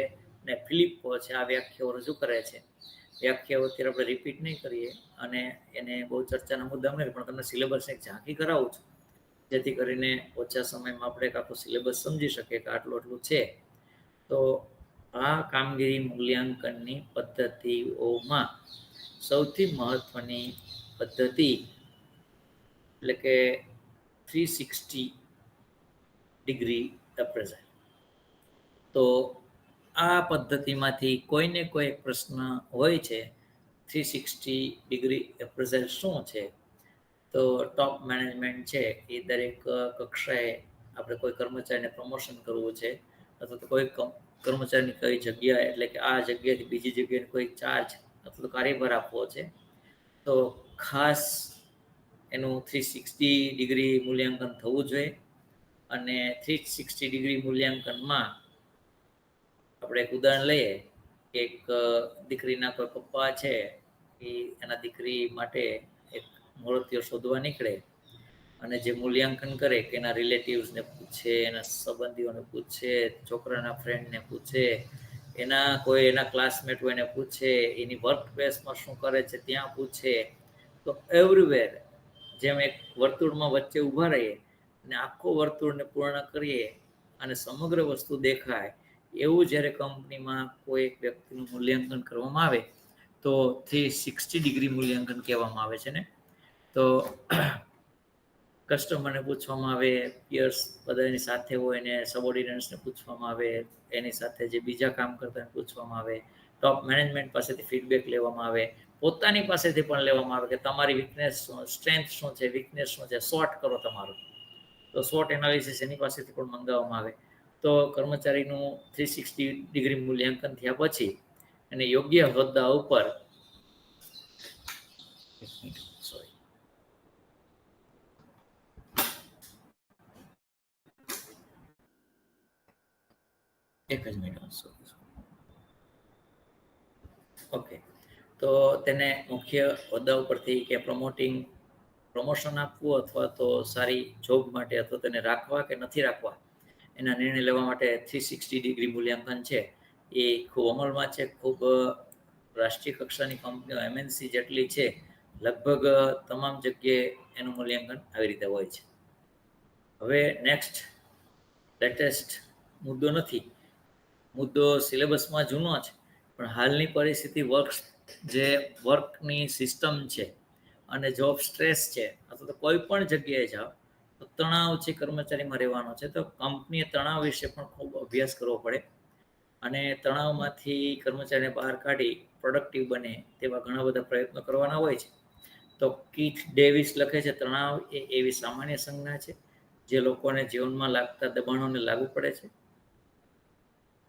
ને ફિલિપો છે. આ વ્યાખ્યાઓ રજૂ કરે છે. વ્યાખ્યાઓ અત્યારે આપણે રિપીટ નહીં કરીએ અને એને બહુ ચર્ચાના મુદ્દા નહીં, પણ તમને સિલેબસને એક ઝાંખી કરાવું છું, જેથી કરીને ઓછા સમયમાં આપણે એક આખું સિલેબસ સમજી શકીએ કે આટલું આટલું છે. તો આ કામગીરી મૂલ્યાંકનની પદ્ધતિઓમાં સૌથી મહત્વની પદ્ધતિ એટલે કે 360 ડિગ્રી એપ્રેઝલ. તો આ પદ્ધતિમાંથી કોઈને કોઈ પ્રશ્ન હોય છે. 360 ડિગ્રી એપ્રેઝલ શું છે? તો ટોપ મેનેજમેન્ટ છે એ દરેક કક્ષાએ આપણે કોઈ કર્મચારીને પ્રમોશન કરવું છે અથવા તો કોઈ કર્મચારીની કઈ જગ્યા એટલે કે આ જગ્યાએથી બીજી જગ્યાએ કોઈ ચાર્જ અથવા તો કાર્યભાર આપવો છે, તો ખાસ એનું 360 ડિગ્રી મૂલ્યાંકન થવું જોઈએ. અને 360 ડિગ્રી મૂલ્યાંકનમાં આપણે એક ઉદાહરણ લઈએ. એક દીકરીના કોઈ પપ્પા છે એ એના દીકરી માટે એક મૂર્તિઓ શોધવા નીકળે અને જે મૂલ્યાંકન કરે કે એના રિલેટિવ્સને પૂછે, એના સંબંધીઓને પૂછે, છોકરાના ફ્રેન્ડને પૂછે, એના ક્લાસમેટ હોય એને પૂછે, એની વર્ક પ્લેસમાં શું કરે છે ત્યાં પૂછે. તો એવરીવેર જેમ એક વર્તુળમાં વચ્ચે ઊભા રહીએ અને આખો વર્તુળને પૂર્ણ કરીએ અને સમગ્ર વસ્તુ દેખાય, એવું જ્યારે કંપનીમાં કોઈ એક વ્યક્તિનું મૂલ્યાંકન કરવામાં આવે તો 360 ડિગ્રી મૂલ્યાંકન કહેવામાં આવે છે ને. તો કસ્ટમરને પૂછવામાં આવે, પિયર્સ બધાની સાથે હોય એને સબોર્ડિનેટ્સને પૂછવામાં આવે, એની સાથે જે બીજા કામ કરતા પૂછવામાં આવે, ટોપ મેનેજમેન્ટ પાસેથી ફીડબેક લેવામાં આવે, પોતાની પાસેથી પણ લેવામાં આવે કે તમારી વીકનેસ શું, સ્ટ્રેન્થ શું છે, વીકનેસ શું છે, શોર્ટ કરો તમારું. તો શોર્ટ એનાલિસિસ એની પાસેથી પણ મંગાવવામાં આવે. તો કર્મચારીનું 360 ડિગ્રી મૂલ્યાંકન થયા પછી એને યોગ્ય હોદ્દા ઉપર ઓકે, તો તેને મુખ્ય હોદ્દા ઉપરથી કે પ્રમોશન આપવું અથવા તો સારી જોબ માટે અથવા તેને રાખવા કે નથી રાખવા એના નિર્ણય લેવા માટે 360 ડિગ્રી મૂલ્યાંકન છે એ ખૂબ અમલમાં છે. ખૂબ રાષ્ટ્રીય કક્ષાની કંપનીઓ MNC જેટલી છે, લગભગ તમામ જગ્યાએ એનું મૂલ્યાંકન આવી રીતે હોય છે. હવે નેક્સ્ટ લેટેસ્ટ મુદ્દો નથી, મુદ્દો સિલેબસમાં જૂનો છે, પણ હાલની પરિસ્થિતિ વર્કની સિસ્ટમ છે અને જોબ સ્ટ્રેસ છે અથવા તો કોઈ પણ જગ્યાએ જાઓ તો તણાવ છે કર્મચારીમાં રહેવાનો છે. તો કંપનીએ તણાવ વિશે પણ ખૂબ અભ્યાસ કરવો પડે અને તણાવમાંથી કર્મચારીને બહાર કાઢી પ્રોડક્ટિવ બને તેવા ઘણા બધા પ્રયત્નો કરવાના હોય છે. તો કીથ ડેવિસ લખે છે, તણાવ એ એવી સામાન્ય સંજ્ઞા છે જે લોકોને જીવનમાં લાગતા દબાણોને લાગુ પડે છે.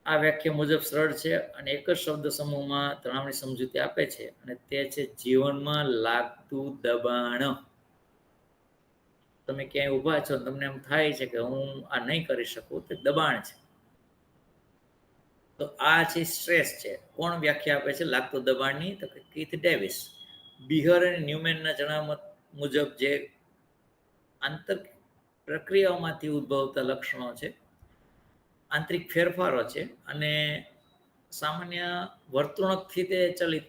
આ વ્યાખ્યા મુજબ સરળ છે અને એક જ શબ્દ સમૂહમાં તણાવની સમજૂતી આપે છે અને તે છે જીવનમાં લાગતું દબાણ. તમે ક્યાંય ઊભા છો, તમને એમ થાય છે કે હું આ નહીં કરી શકું, તે દબાણ છે. તો આ છે સ્ટ્રેસ છે. કોણ વ્યાખ્યા આપે છે લાગતું દબાણની? તો કીથ ડેવિસ. બિહર અને ન્યુમેનના જણાવ્યા મુજબ જે આંતર પ્રક્રિયાઓમાંથી ઉદ્ભવતા લક્ષણો છે, આંતરિક ફેરફારો છે અને સામાન્ય વર્તણૂકથી તે ચલિત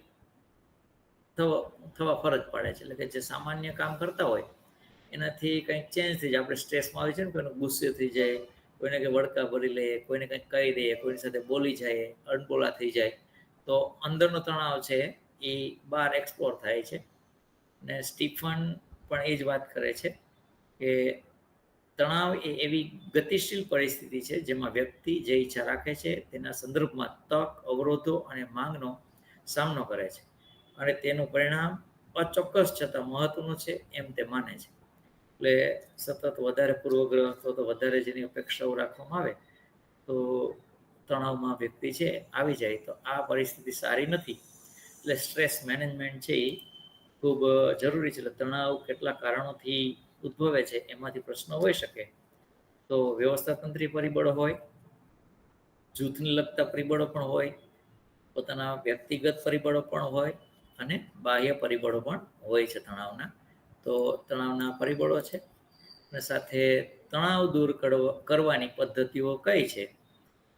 થવા ફરજ પડે છે. એટલે કે જે સામાન્ય કામ કરતા હોય એનાથી કંઈક ચેન્જ થઈ જાય. આપણે સ્ટ્રેસમાં આવી છે ને, કોઈનો ગુસ્સે થઈ જાય, કોઈને કંઈ વડકા ભરી લે, કોઈને કંઈક કહી દે, કોઈની સાથે બોલી જાય, અણબોલા થઈ જાય, તો અંદરનો તણાવ છે એ બહાર એક્સપ્લોર થાય છે. ને સ્ટીફન પણ એ જ વાત કરે છે કે તણાવ એ એવી ગતિશીલ પરિસ્થિતિ છે જેમાં વ્યક્તિ જે ઈચ્છા રાખે છે તેના સંદર્ભમાં તક, અવરોધો અને માંગનો સામનો કરે છે અને તેનું પરિણામ અચોક્કસ છતાં મહત્વનું છે એમ તે માને છે. એટલે સતત વધારે પૂર્વગ્રહ અથવા તો વધારે જેની અપેક્ષાઓ રાખવામાં આવે તો તણાવમાં વ્યક્તિ છે આવી જાય, તો આ પરિસ્થિતિ સારી નથી. એટલે સ્ટ્રેસ મેનેજમેન્ટ છે એ ખૂબ જરૂરી છે. એટલે તણાવ કેટલા કારણોથી ઉદ્ભવે છે એમાંથી પ્રશ્નો હોઈ શકે. તો વ્યવસ્થાતંત્રી પરિબળો હોય, જૂથને લગતા પરિબળો પણ હોય, પોતાના વ્યક્તિગત પરિબળો પણ હોય અને બાહ્ય પરિબળો પણ હોય છે તણાવના. તો તણાવના પરિબળો છે અને સાથે તણાવ દૂર કરવાની પદ્ધતિઓ કઈ છે?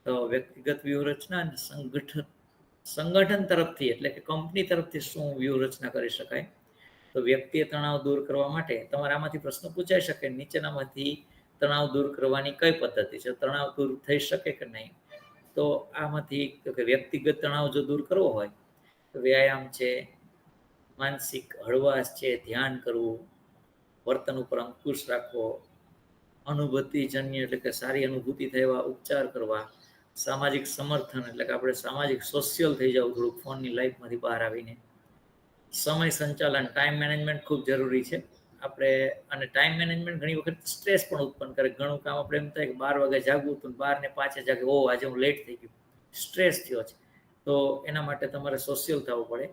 તો વ્યક્તિગત વ્યૂહરચના અને સંગઠન તરફથી એટલે કે કંપની તરફથી શું વ્યૂહરચના કરી શકાય? તો વ્યક્તિએ તણાવ દૂર કરવા માટે તમારે આમાંથી પ્રશ્ન પૂછાઈ શકે, નીચેનામાંથી તણાવ દૂર કરવાની કઈ પદ્ધતિ છે? તણાવ દૂર થઈ શકે કે નહીં? તો આમાંથી તો કે વ્યક્તિગત તણાવ જો દૂર કરવો હોય તો વ્યાયામ છે, માનસિક હળવાશ છે, ધ્યાન કરવું, વર્તન ઉપર અંકુશ રાખવો, અનુભૂતિજન્ય એટલે કે સારી અનુભૂતિ થાય એવા ઉપચાર કરવા, સામાજિક સમર્થન એટલે કે આપણે સામાજિક સોશિયલ થઈ જવું થોડુંક ફોનની લાઈફમાંથી બહાર આવીને, સમય સંચાલન ટાઈમ મેનેજમેન્ટ ખૂબ જરૂરી છે આપણે. અને ટાઈમ મેનેજમેન્ટ ઘણી વખત સ્ટ્રેસ પણ ઉત્પન્ન કરે. ઘણું કામ આપણે એમ થાય કે 12 વાગે જાગવું તો 12 ને 5 જાગે, ઓ આજે હું લેટ થઈ ગયું, સ્ટ્રેસ થયો છે. તો એના માટે તમારે સોશિયલ થવું પડે.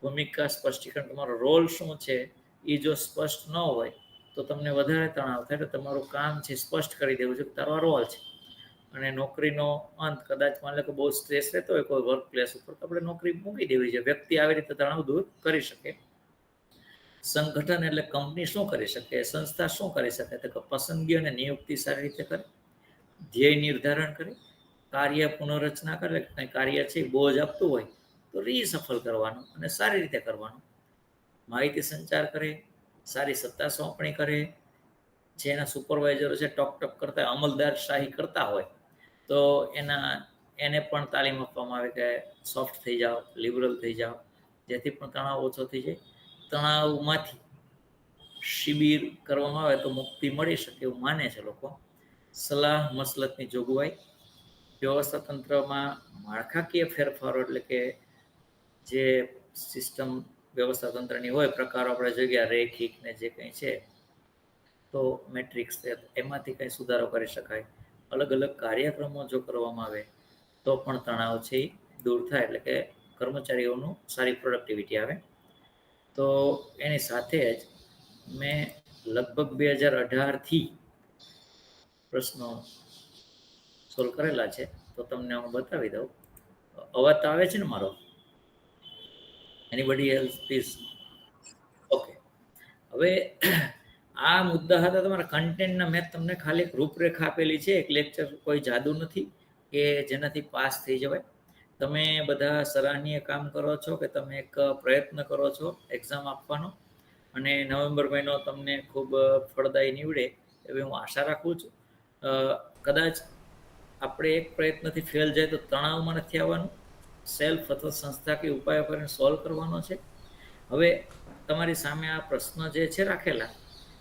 ભૂમિકા સ્પષ્ટીકરણ, તમારો રોલ શું છે એ જો સ્પષ્ટ ન હોય તો તમને વધારે તણાવ થાય. તો તમારું કામ છે સ્પષ્ટ કરી દેવું છે કે તારો આ રોલ છે. અને નોકરીનો અંત કદાચ માની લો કે બહુ સ્ટ્રેસ રહેતો હોય કોઈ વર્ક પ્લેસ ઉપર, તો આપણે નોકરી મૂકી દેવી છે. વ્યક્તિ આવી રીતે તણાવ દૂર કરી શકે. સંગઠન એટલે કંપની શું કરી શકે, સંસ્થા શું કરી શકે? તો કે પસંદગી અને નિયુક્તિ સારી રીતે કરે, ધ્યેય નિર્ધારણ કરે, કાર્ય પુનઃરચના કરે. કંઈ કાર્ય છે બોજ આપતું હોય તો રીસફળ કરવાનું અને સારી રીતે કરવાનું. માહિતી સંચાર કરે, સારી સત્તા સોંપણી કરે. જેના સુપરવાઇઝરો છે ટોક ટોક કરતા અમલદારશાહી કરતા હોય તો એને પણ તાલીમ આપવામાં આવે કે સોફ્ટ થઈ જાઓ, લિબરલ થઈ જાઓ, જેથી પણ તણાવ ઓછો થઈ જાય. તણાવમાંથી શિબિર કરવામાં આવે તો મુક્તિ મળી શકે એવું માને છે લોકો. સલાહ મસલતની જોગવાઈ, વ્યવસ્થા તંત્રમાં માળખાકીય ફેરફારો એટલે કે જે સિસ્ટમ વ્યવસ્થા તંત્રની હોય પ્રકારો આપણે જોઈ ગયા, રેખિક ને જે કંઈ છે તો મેટ્રિક્સ એમાંથી કંઈ સુધારો કરી શકાય. અલગ અલગ કાર્યક્રમો જો કરવામાં આવે તો પણ તણાવ છે દૂર થાય, એટલે કે કર્મચારીઓનું સારી પ્રોડક્ટિવિટી આવે. તો એની સાથે જ મેં લગભગ 2018થી પ્રશ્નો સોલ્વ કરેલા છે, તો તમને હું બતાવી દઉં. અવાજ તો આવે છે ને મારો? Anybody else please? ઓકે. હવે આ મુદ્દા હતા તમારા કન્ટેન્ટના. મેં તમને ખાલી એક રૂપરેખા આપેલી છે, એક લેક્ચર કોઈ જાદુ નથી કે જેનાથી પાસ થઈ જવાય. તમે બધા સરાહનીય કામ કરો છો કે તમે એક પ્રયત્ન કરો છો એક્ઝામ આપવાનો, અને નવેમ્બર મહિનો તમને ખૂબ ફળદાયી નીવડે એવી હું આશા રાખું છું. કદાચ આપણે એક પ્રયત્નથી ફેલ જાય તો તણાવમાં નથી આવવાનું, સેલ્ફ અથવા સંસ્થાકીય ઉપાયો કરીને સોલ્વ કરવાનો છે. હવે તમારી સામે આ પ્રશ્ન જે છે રાખેલા,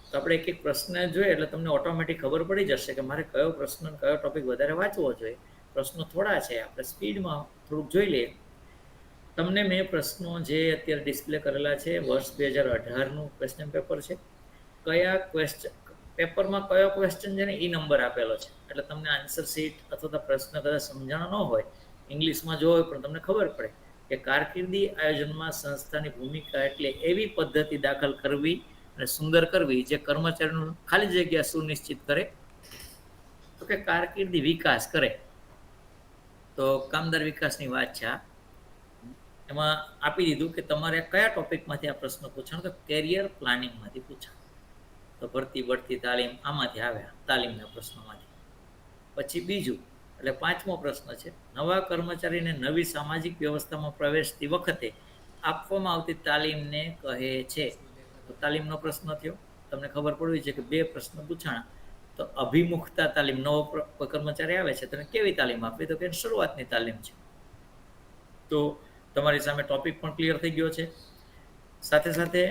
તો આપણે એક એક પ્રશ્ન જોઈએ એટલે તમને ઓટોમેટિક ખબર પડી જશે કે મારે કયો પ્રશ્ન કયો ટોપિક વધારે વાંચવો જોઈએ. પ્રશ્નો થોડા છે, આપણે સ્પીડમાં થોડુંક જોઈ લઈએ. તમને મેં પ્રશ્નો જે અત્યારે ડિસ્પ્લે કરેલા છે વર્ષ 2018નું ક્વેશ્ચન પેપર છે. કયા ક્વેશ્ચન પેપરમાં કયો ક્વેશ્ચન છે ને એ નંબર આપેલો છે, એટલે તમને આન્સર શીટ અથવા તો પ્રશ્ન કદાચ સમજાણો ન હોય, ઇંગ્લિશમાં જો હોય પણ તમને ખબર પડે કે કારકિર્દી આયોજનમાં સંસ્થાની ભૂમિકા એટલે એવી પદ્ધતિ દાખલ કરવી અને સુંદર કરવી જે કર્મચારીનું ખાલી જગ્યા સુનિશ્ચિત કરે, તો કે કારકિર્દી વિકાસ કરે. તો કામદાર વિકાસની વાત છે. એમાં આપી દીધું કે તમારે કયા ટોપિકમાંથી આ પ્રશ્ન પૂછાણો, તો કેરિયર પ્લાનિંગમાંથી પૂછાણો. તો ભરતી બઢતી તાલીમ આમાંથી આવ્યા, તાલીમના પ્રશ્નોમાંથી. પછી બીજું એટલે 5મો પ્રશ્ન છે, નવા કર્મચારીને નવી સામાજિક વ્યવસ્થામાં પ્રવેશતી વખતે આપવામાં આવતી તાલીમને કહે છે. તો તાલીમનો પ્રશ્ન થયો. તમને ખબર પડવી છે કે 2 પ્રશ્ન પૂછાણા. તો અભિમુખતા તાલીમ, નવો કર્મચારી આવે છે તેને કેવી તાલીમ આપવી, તો કે શરૂઆતની તાલીમ છે. તો તમારી સામે ટોપિક પણ ક્લિયર થઈ ગયો છે. સાથે સાથે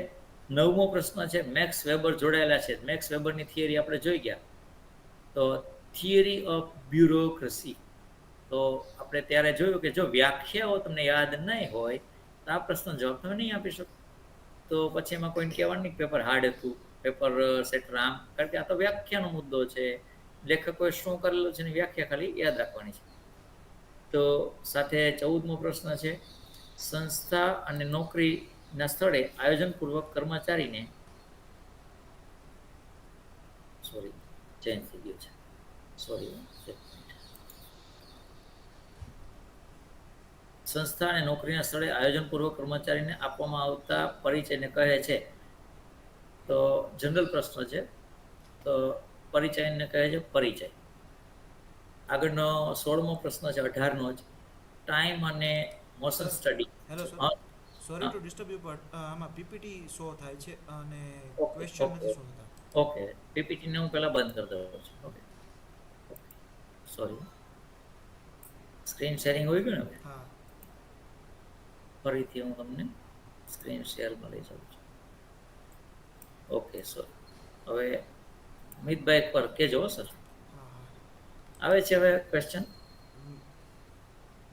9મો પ્રશ્ન છે, મેક્સ વેબર જોડાયેલા છે. મેક્સ વેબરની થિયરી આપણે જોઈ ગયા. તો થિયરી ઓફ બ્યુરોક્રસી, તો આપણે ત્યારે જોયું કે જો વ્યાખ્યાઓ તમને યાદ નહીં હોય તો આ પ્રશ્ન જવાબ તમે નહીં આપી શકો. તો પછી એમાં કોઈને કહેવાનું નહીં પેપર હાર્ડ હતું, પેપર સેટ રામ, કારણ કે આ તો વ્યાખ્યાનો મુદ્દો છે. લેખકોએ શું કરેલું છે એની વ્યાખ્યા ખાલી યાદ રાખવાની છે. તો સાથે 14મો પ્રશ્ન છે, સંસ્થા અને નોકરીના સ્થળે આયોજનપૂર્વક કર્મચારીને ચેન્જ થઈ ગયું છે, સંસ્થા અને નોકરીના સ્થળે આયોજનપૂર્વક કર્મચારીને આપવામાં આવતા પરિચયને કહે છે. તો જનરલ પ્રશ્ન છે, તો પરિચયને કહે છે પરિચય. આગળનો 16મો પ્રશ્ન છે 18નો જ, ટાઈમ અને motion sir study. Hello sir, હા. સોરી હા. ટુ ડિસ્ટર્બ યુ બટ આમાં પીપીટી શો થાય છે અને ઓકે ક્વેશ્ચન ઓકે નથી શો થતા. ઓકે. પીપીટીને હું પહેલા બંધ કરી દઉં છું. Okay okay, sorry. Screen sharing હોય ગયું ને? હા ફરીથી હું તમને સ્ક્રીન શેરમાં લઈ જાઉં છું. ઓકે સર, હવે મિતભાઈ પર કેજો સર. હા હા આવે છે હવે question?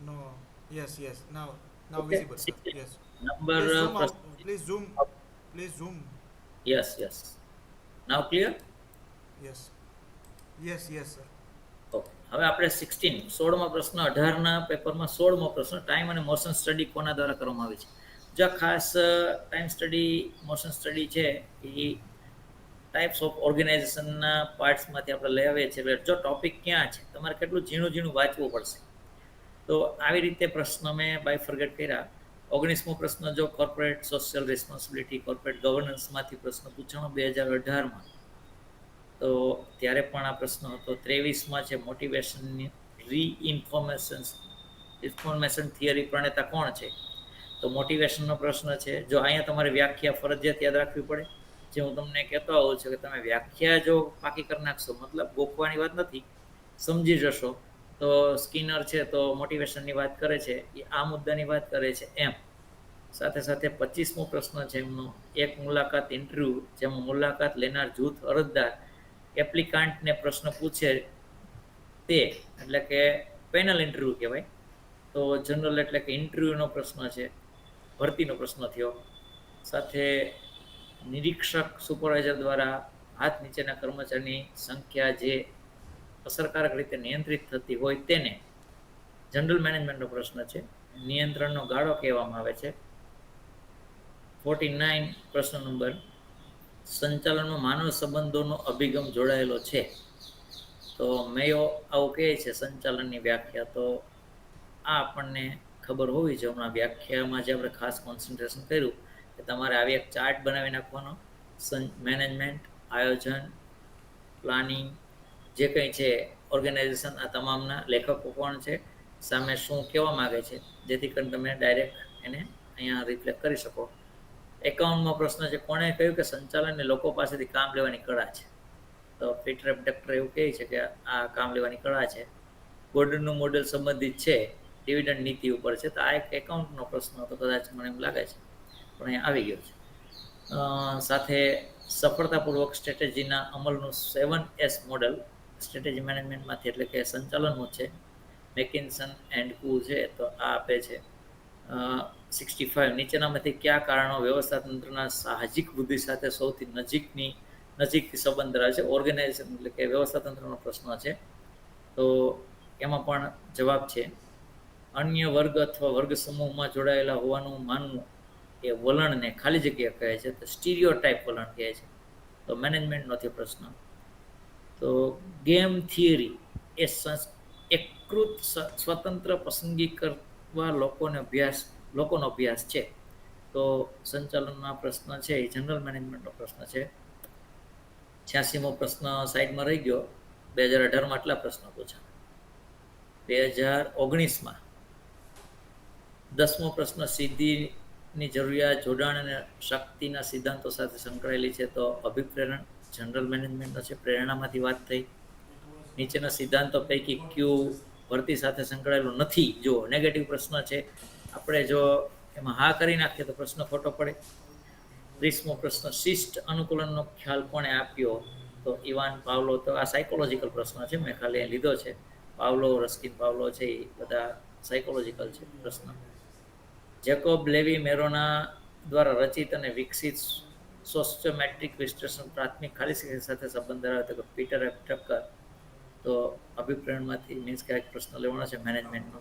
No yes now okay. Visible sir, yes. Number please zoom out, પ્રશ્ન. Please zoom. Yes now clear. Yes sir. Okay, હવે આપણે 16મો પ્રશ્ન 18ના પેપરમાં 16મો પ્રશ્ન ટાઈમ અને મોશન સ્ટડી કોના દ્વારા કરવામાં આવે છે? જો ખાસ ટાઈમ સ્ટડી મોશન સ્ટડી છે એ ટાઈપ્સ ઓફ ઓર્ગેનાઇઝેશનના પાર્ટ્સમાંથી આપણે લઈ આવીએ છીએ. જો ટોપિક ક્યાં છે તમારે કેટલું ઝીણું વાંચવું પડશે. તો આવી રીતે પ્રશ્ન મેં બાયફર્ગેટ કર્યા. 19મો પ્રશ્ન જો કોર્પોરેટ સોશિયલ રિસ્પોન્સિબિલિટી કોર્પોરેટ ગવર્નન્સમાંથી પ્રશ્ન પૂછાણો 2018માં, તો ત્યારે પણ આ પ્રશ્ન હતો. 23માં છે મોટિવેશનની ઇન્ફોર્મેશન થિયરી પ્રણેતા કોણ છે? તો મોટિવેશનનો પ્રશ્ન છે. જો અહીંયા તમારે વ્યાખ્યા ફરજિયાત યાદ રાખવી પડે. જે હું તમને કહેતો આવું છું કે તમે વ્યાખ્યા જો પાકી કરી નાખશો, મતલબ ગોખવાની વાત નથી, સમજી જશો તો સ્કિનર છે તો મોટિવેશનની વાત કરે છે એ આ મુદ્દાની વાત કરે છે એમ. સાથે 25મો પ્રશ્ન છે એમનો, એક મુલાકાત ઇન્ટરવ્યૂ જેમાં મુલાકાત લેનાર જૂથ અરજદાર એપ્લિકાન્ટને પ્રશ્ન પૂછે તે, એટલે કે પેનલ ઇન્ટરવ્યૂ કહેવાય. તો જનરલ એટલે કે ઇન્ટરવ્યૂનો પ્રશ્ન છે, ભરતીનો પ્રશ્ન થયો. સાથે નિરીક્ષક સુપરવાઇઝર દ્વારા હાથ નીચેના કર્મચારીની સંખ્યા જે અસરકારક રીતે નિયંત્રિત થતી હોય તેને જનરલ મેનેજમેન્ટનો પ્રશ્ન છે. નિયંત્રણનો ગાળો કહેવામાં આવે છે. 49 પ્રશ્ન નંબર, સંચાલનમાં માનવ સંબંધોનો અભિગમ જોડાયેલો છે. તો મેયો આવું કહે છે સંચાલનની વ્યાખ્યા. તો આ આપણને ખબર હોવી જોઈએ. હમણાં વ્યાખ્યામાં જે આપણે ખાસ કોન્સન્ટ્રેશન કર્યું કે તમારે આવી એક ચાર્ટ બનાવી નાખવાનો. મેનેજમેન્ટ, આયોજન, પ્લાનિંગ, જે કંઈ છે ઓર્ગેનાઇઝેશન, આ તમામના લેખકો કોણ છે, સામે શું કહેવા માગે છે, જેથી કરીને તમે ડાયરેક્ટ એને અહીંયા રિફ્લેક્ટ કરી શકો. 51મો પ્રશ્ન છે, કોણે કહ્યું કે સંચાલનને લોકો પાસેથી કામ લેવાની કળા છે? તો પીટર એબ્ડક્ટર એવું કહે છે કે આ કામ લેવાની કળા છે. ગોર્ડનનું મોડેલ સંબંધિત છે ડિવિડન્ડ નીતિ ઉપર છે. તો આ એક એકાઉન્ટનો પ્રશ્ન હતો કદાચ, મને એમ લાગે છે, પણ અહીંયા આવી ગયો છે. સાથે સફળતાપૂર્વક સ્ટ્રેટેજીના અમલનું 7S મોડેલ સ્ટ્રેટેજી મેનેજમેન્ટમાંથી એટલે કે સંચાલનનું છે. મેકિન્સન એન્ડ કુ છે તો આ આપે છે. 65 નીચેનામાંથી કયા કારણો વ્યવસ્થા તંત્રના સાહજિક વૃદ્ધિ સાથે સૌથી નજીકથી સંબંધ ધરાવે છે? ઓર્ગેનાઇઝેશન એટલે કે વ્યવસ્થા તંત્રનો પ્રશ્ન છે. તો એમાં પણ જવાબ છે અન્ય વર્ગ અથવા વર્ગ સમૂહમાં જોડાયેલા હોવાનું માનવું એ વલણને ખાલી જગ્યા કહે છે. તો સ્ટીરિયોટાઇપ વલણ કહે છે. તો મેનેજમેન્ટનો થયો પ્રશ્ન. તો ગેમ થિયરી એ એકૃત સ્વતંત્ર પસંદગી કરવા લોકોનો અભ્યાસ છે. તો સંચાલનના પ્રશ્ન છે એ જનરલ મેનેજમેન્ટનો પ્રશ્ન છે. 86મો પ્રશ્ન સાઈડમાં રહી ગયો. 2018માં આટલા પ્રશ્નો પૂછા. 2019માં 10મો પ્રશ્ન સિદ્ધિની જરૂરિયાત, જોડાણ અને શક્તિના સિદ્ધાંતો સાથે સંકળાયેલી છે. તો અભિપ્રેરણ જનરલ મેનેજમેન્ટનો છે. પ્રેરણામાંથી વાત થઈ. નીચેના સિદ્ધાંતો પૈકી ક્યુ ભરતી સાથે સંકળાયેલું નથી? જો નેગેટિવ પ્રશ્ન છે, આપણે જો એમાં હા કરી નાખીએ તો પ્રશ્ન ખોટો પડે. 30મો પ્રશ્ન, શિષ્ટ અનુકૂલનનો ખ્યાલ કોણે આપ્યો? તો ઇવાન પાવલો. તો આ સાયકોલોજીકલ પ્રશ્ન છે, મેં ખાલી લીધો છે. પાવલો, રસ્કિન પાવલો છે એ બધા સાયકોલોજીકલ છે પ્રશ્ન. જેકોબ લેવી મેરોના દ્વારા રચિત અને વિકસિત સોશિયોમેટ્રિક વિશ્લેષણ પ્રાથમિક ખાલી શિક્ષણ સાથે સંબંધ ધરાવે તો પીટર એફ ઠક્કર. તો અભિપ્રાયણમાંથી મીન્સ કે એક પ્રશ્ન લેવાનો છે મેનેજમેન્ટનો.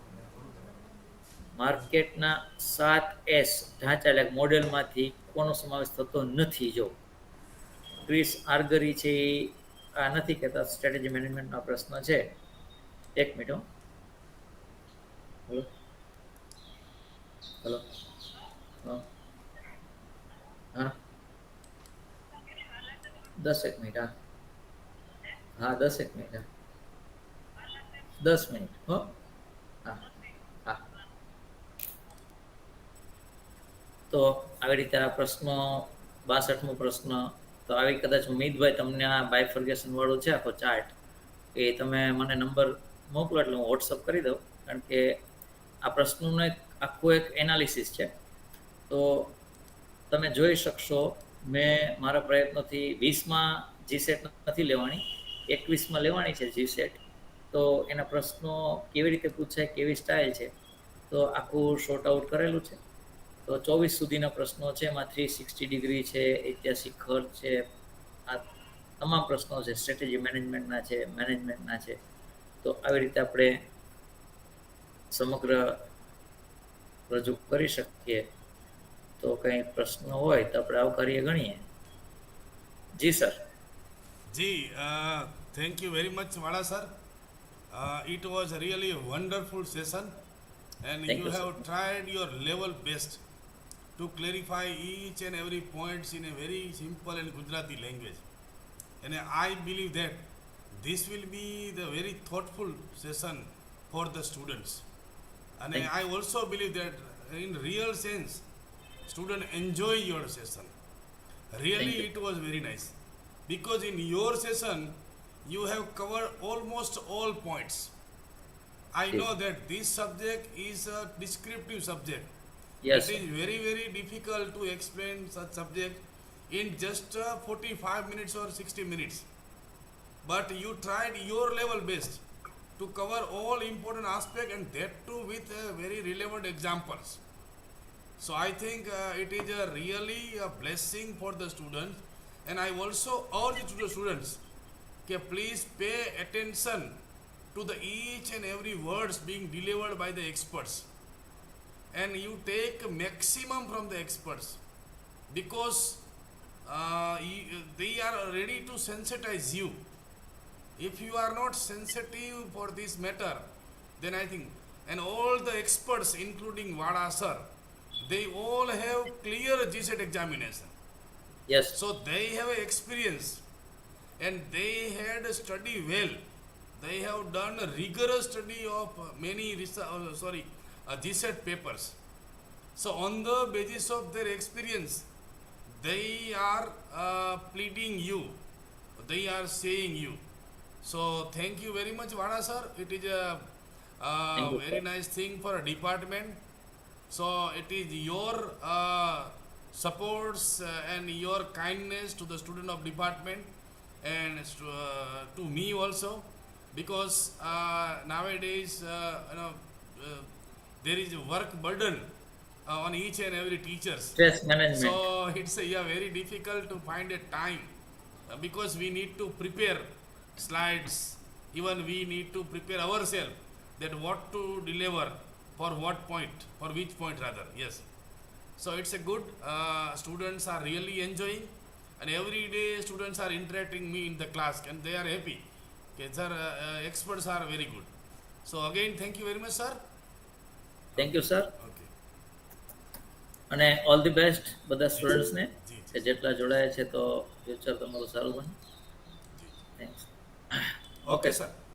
માર્કેટના 7S ઢાંચા એટલે મોડેલમાંથી કોનો સમાવેશ થતો નથી? જો ક્રિસ આર્ગરી છે એ આ નથી કહેતા, સ્ટ્રેટેજી મેનેજમેન્ટનો પ્રશ્ન છે. એક મિનિટ. હલો હા 10 મિનિટ. હા 10 મિનિટ. 10 મિનિટ. હા હા. તો આવી રીતે આ પ્રશ્નો 62મો પ્રશ્ન તો આવી કદાચ ઉમેદભાઈ તમને આ બાયફર્ગેશન વાળું છે આખો ચાર્ટ એ તમે મને નંબર મોકલો એટલે હું વોટ્સઅપ કરી દઉં કારણ કે આ પ્રશ્નનું આખું એક એનાલિસિસ છે. તો તમે જોઈ શકશો મેં મારા પ્રયત્નોથી 20માં જીસેટ નથી લેવાની, 21માં લેવાની છે જીસેટ. તો એના પ્રશ્નો કેવી રીતે પૂછાય, કેવી સ્ટાઇલ છે, તો આખું શોર્ટ આઉટ કરેલું છે. તો 24 સુધીના પ્રશ્નો છે, એમાં 360 ડિગ્રી છે, ઐતિહાસિક ખર્ચ છે, આ તમામ પ્રશ્નો છે, સ્ટ્રેટેજી મેનેજમેન્ટના છે. તો આવી રીતે આપણે સમગ્ર રજૂ કરી શકીએ. તો કંઈ પ્રશ્ન હોય તો આપણે આવકારીએ ગણીએ. જી sir. Ji, thank you very much, Vada sir. It was really a wonderful session, and Thank you you, have sir. tried your level best to clarify each and every points in a very simple and Gujarati language. And I believe that this will be the very thoughtful session for the students. And Thank you. I also believe that in real sense, students enjoy your session. Really, Thank you. it was very nice. Because in your session, you have covered almost all points. I Yes. know that this subject is a descriptive subject. Yes, It is very, very difficult to explain such subject in just 45 minutes or 60 minutes. But you tried your level best to cover all important aspects, and that too with very relevant examples. So I think it is really a blessing for the students, and I also urge to the students, okay, please pay attention to the each and every words being delivered by the experts, and you take maximum from the experts, because they are ready to sensitize you. If you are not sensitive for this matter, then I think, and all the experts including Vada sir, they all have clear GSET examination. yes, So they have experience, and they had studied well. They have done a rigorous study of many GSET papers. So on the basis of their experience, they are pleading you, they are saying you. So thank you very much, Vada sir. It is a Thank you, very sir. nice thing for a department. So it is your supports and your kindness to the student of department, and to me also, because nowadays there is a work burden on each and every teachers. Stress management. So it's very difficult to find a time, because we need to prepare slides. Even we need to prepare ourselves that what to deliver for what point, for which point rather. Yes. So it's a good. Students are really enjoying, and every day students are interacting me in the class, and they are happy. Okay, sir, experts are very good. So again, thank you very much, sir. Thank you sir. Okay. અને all the best બધા સ્ટુડન્ટ્સને જી, જી. કે જેટલા જોડાયા છે તો future તમારું સારું બને. થેન્ક્સ. Okay, sir.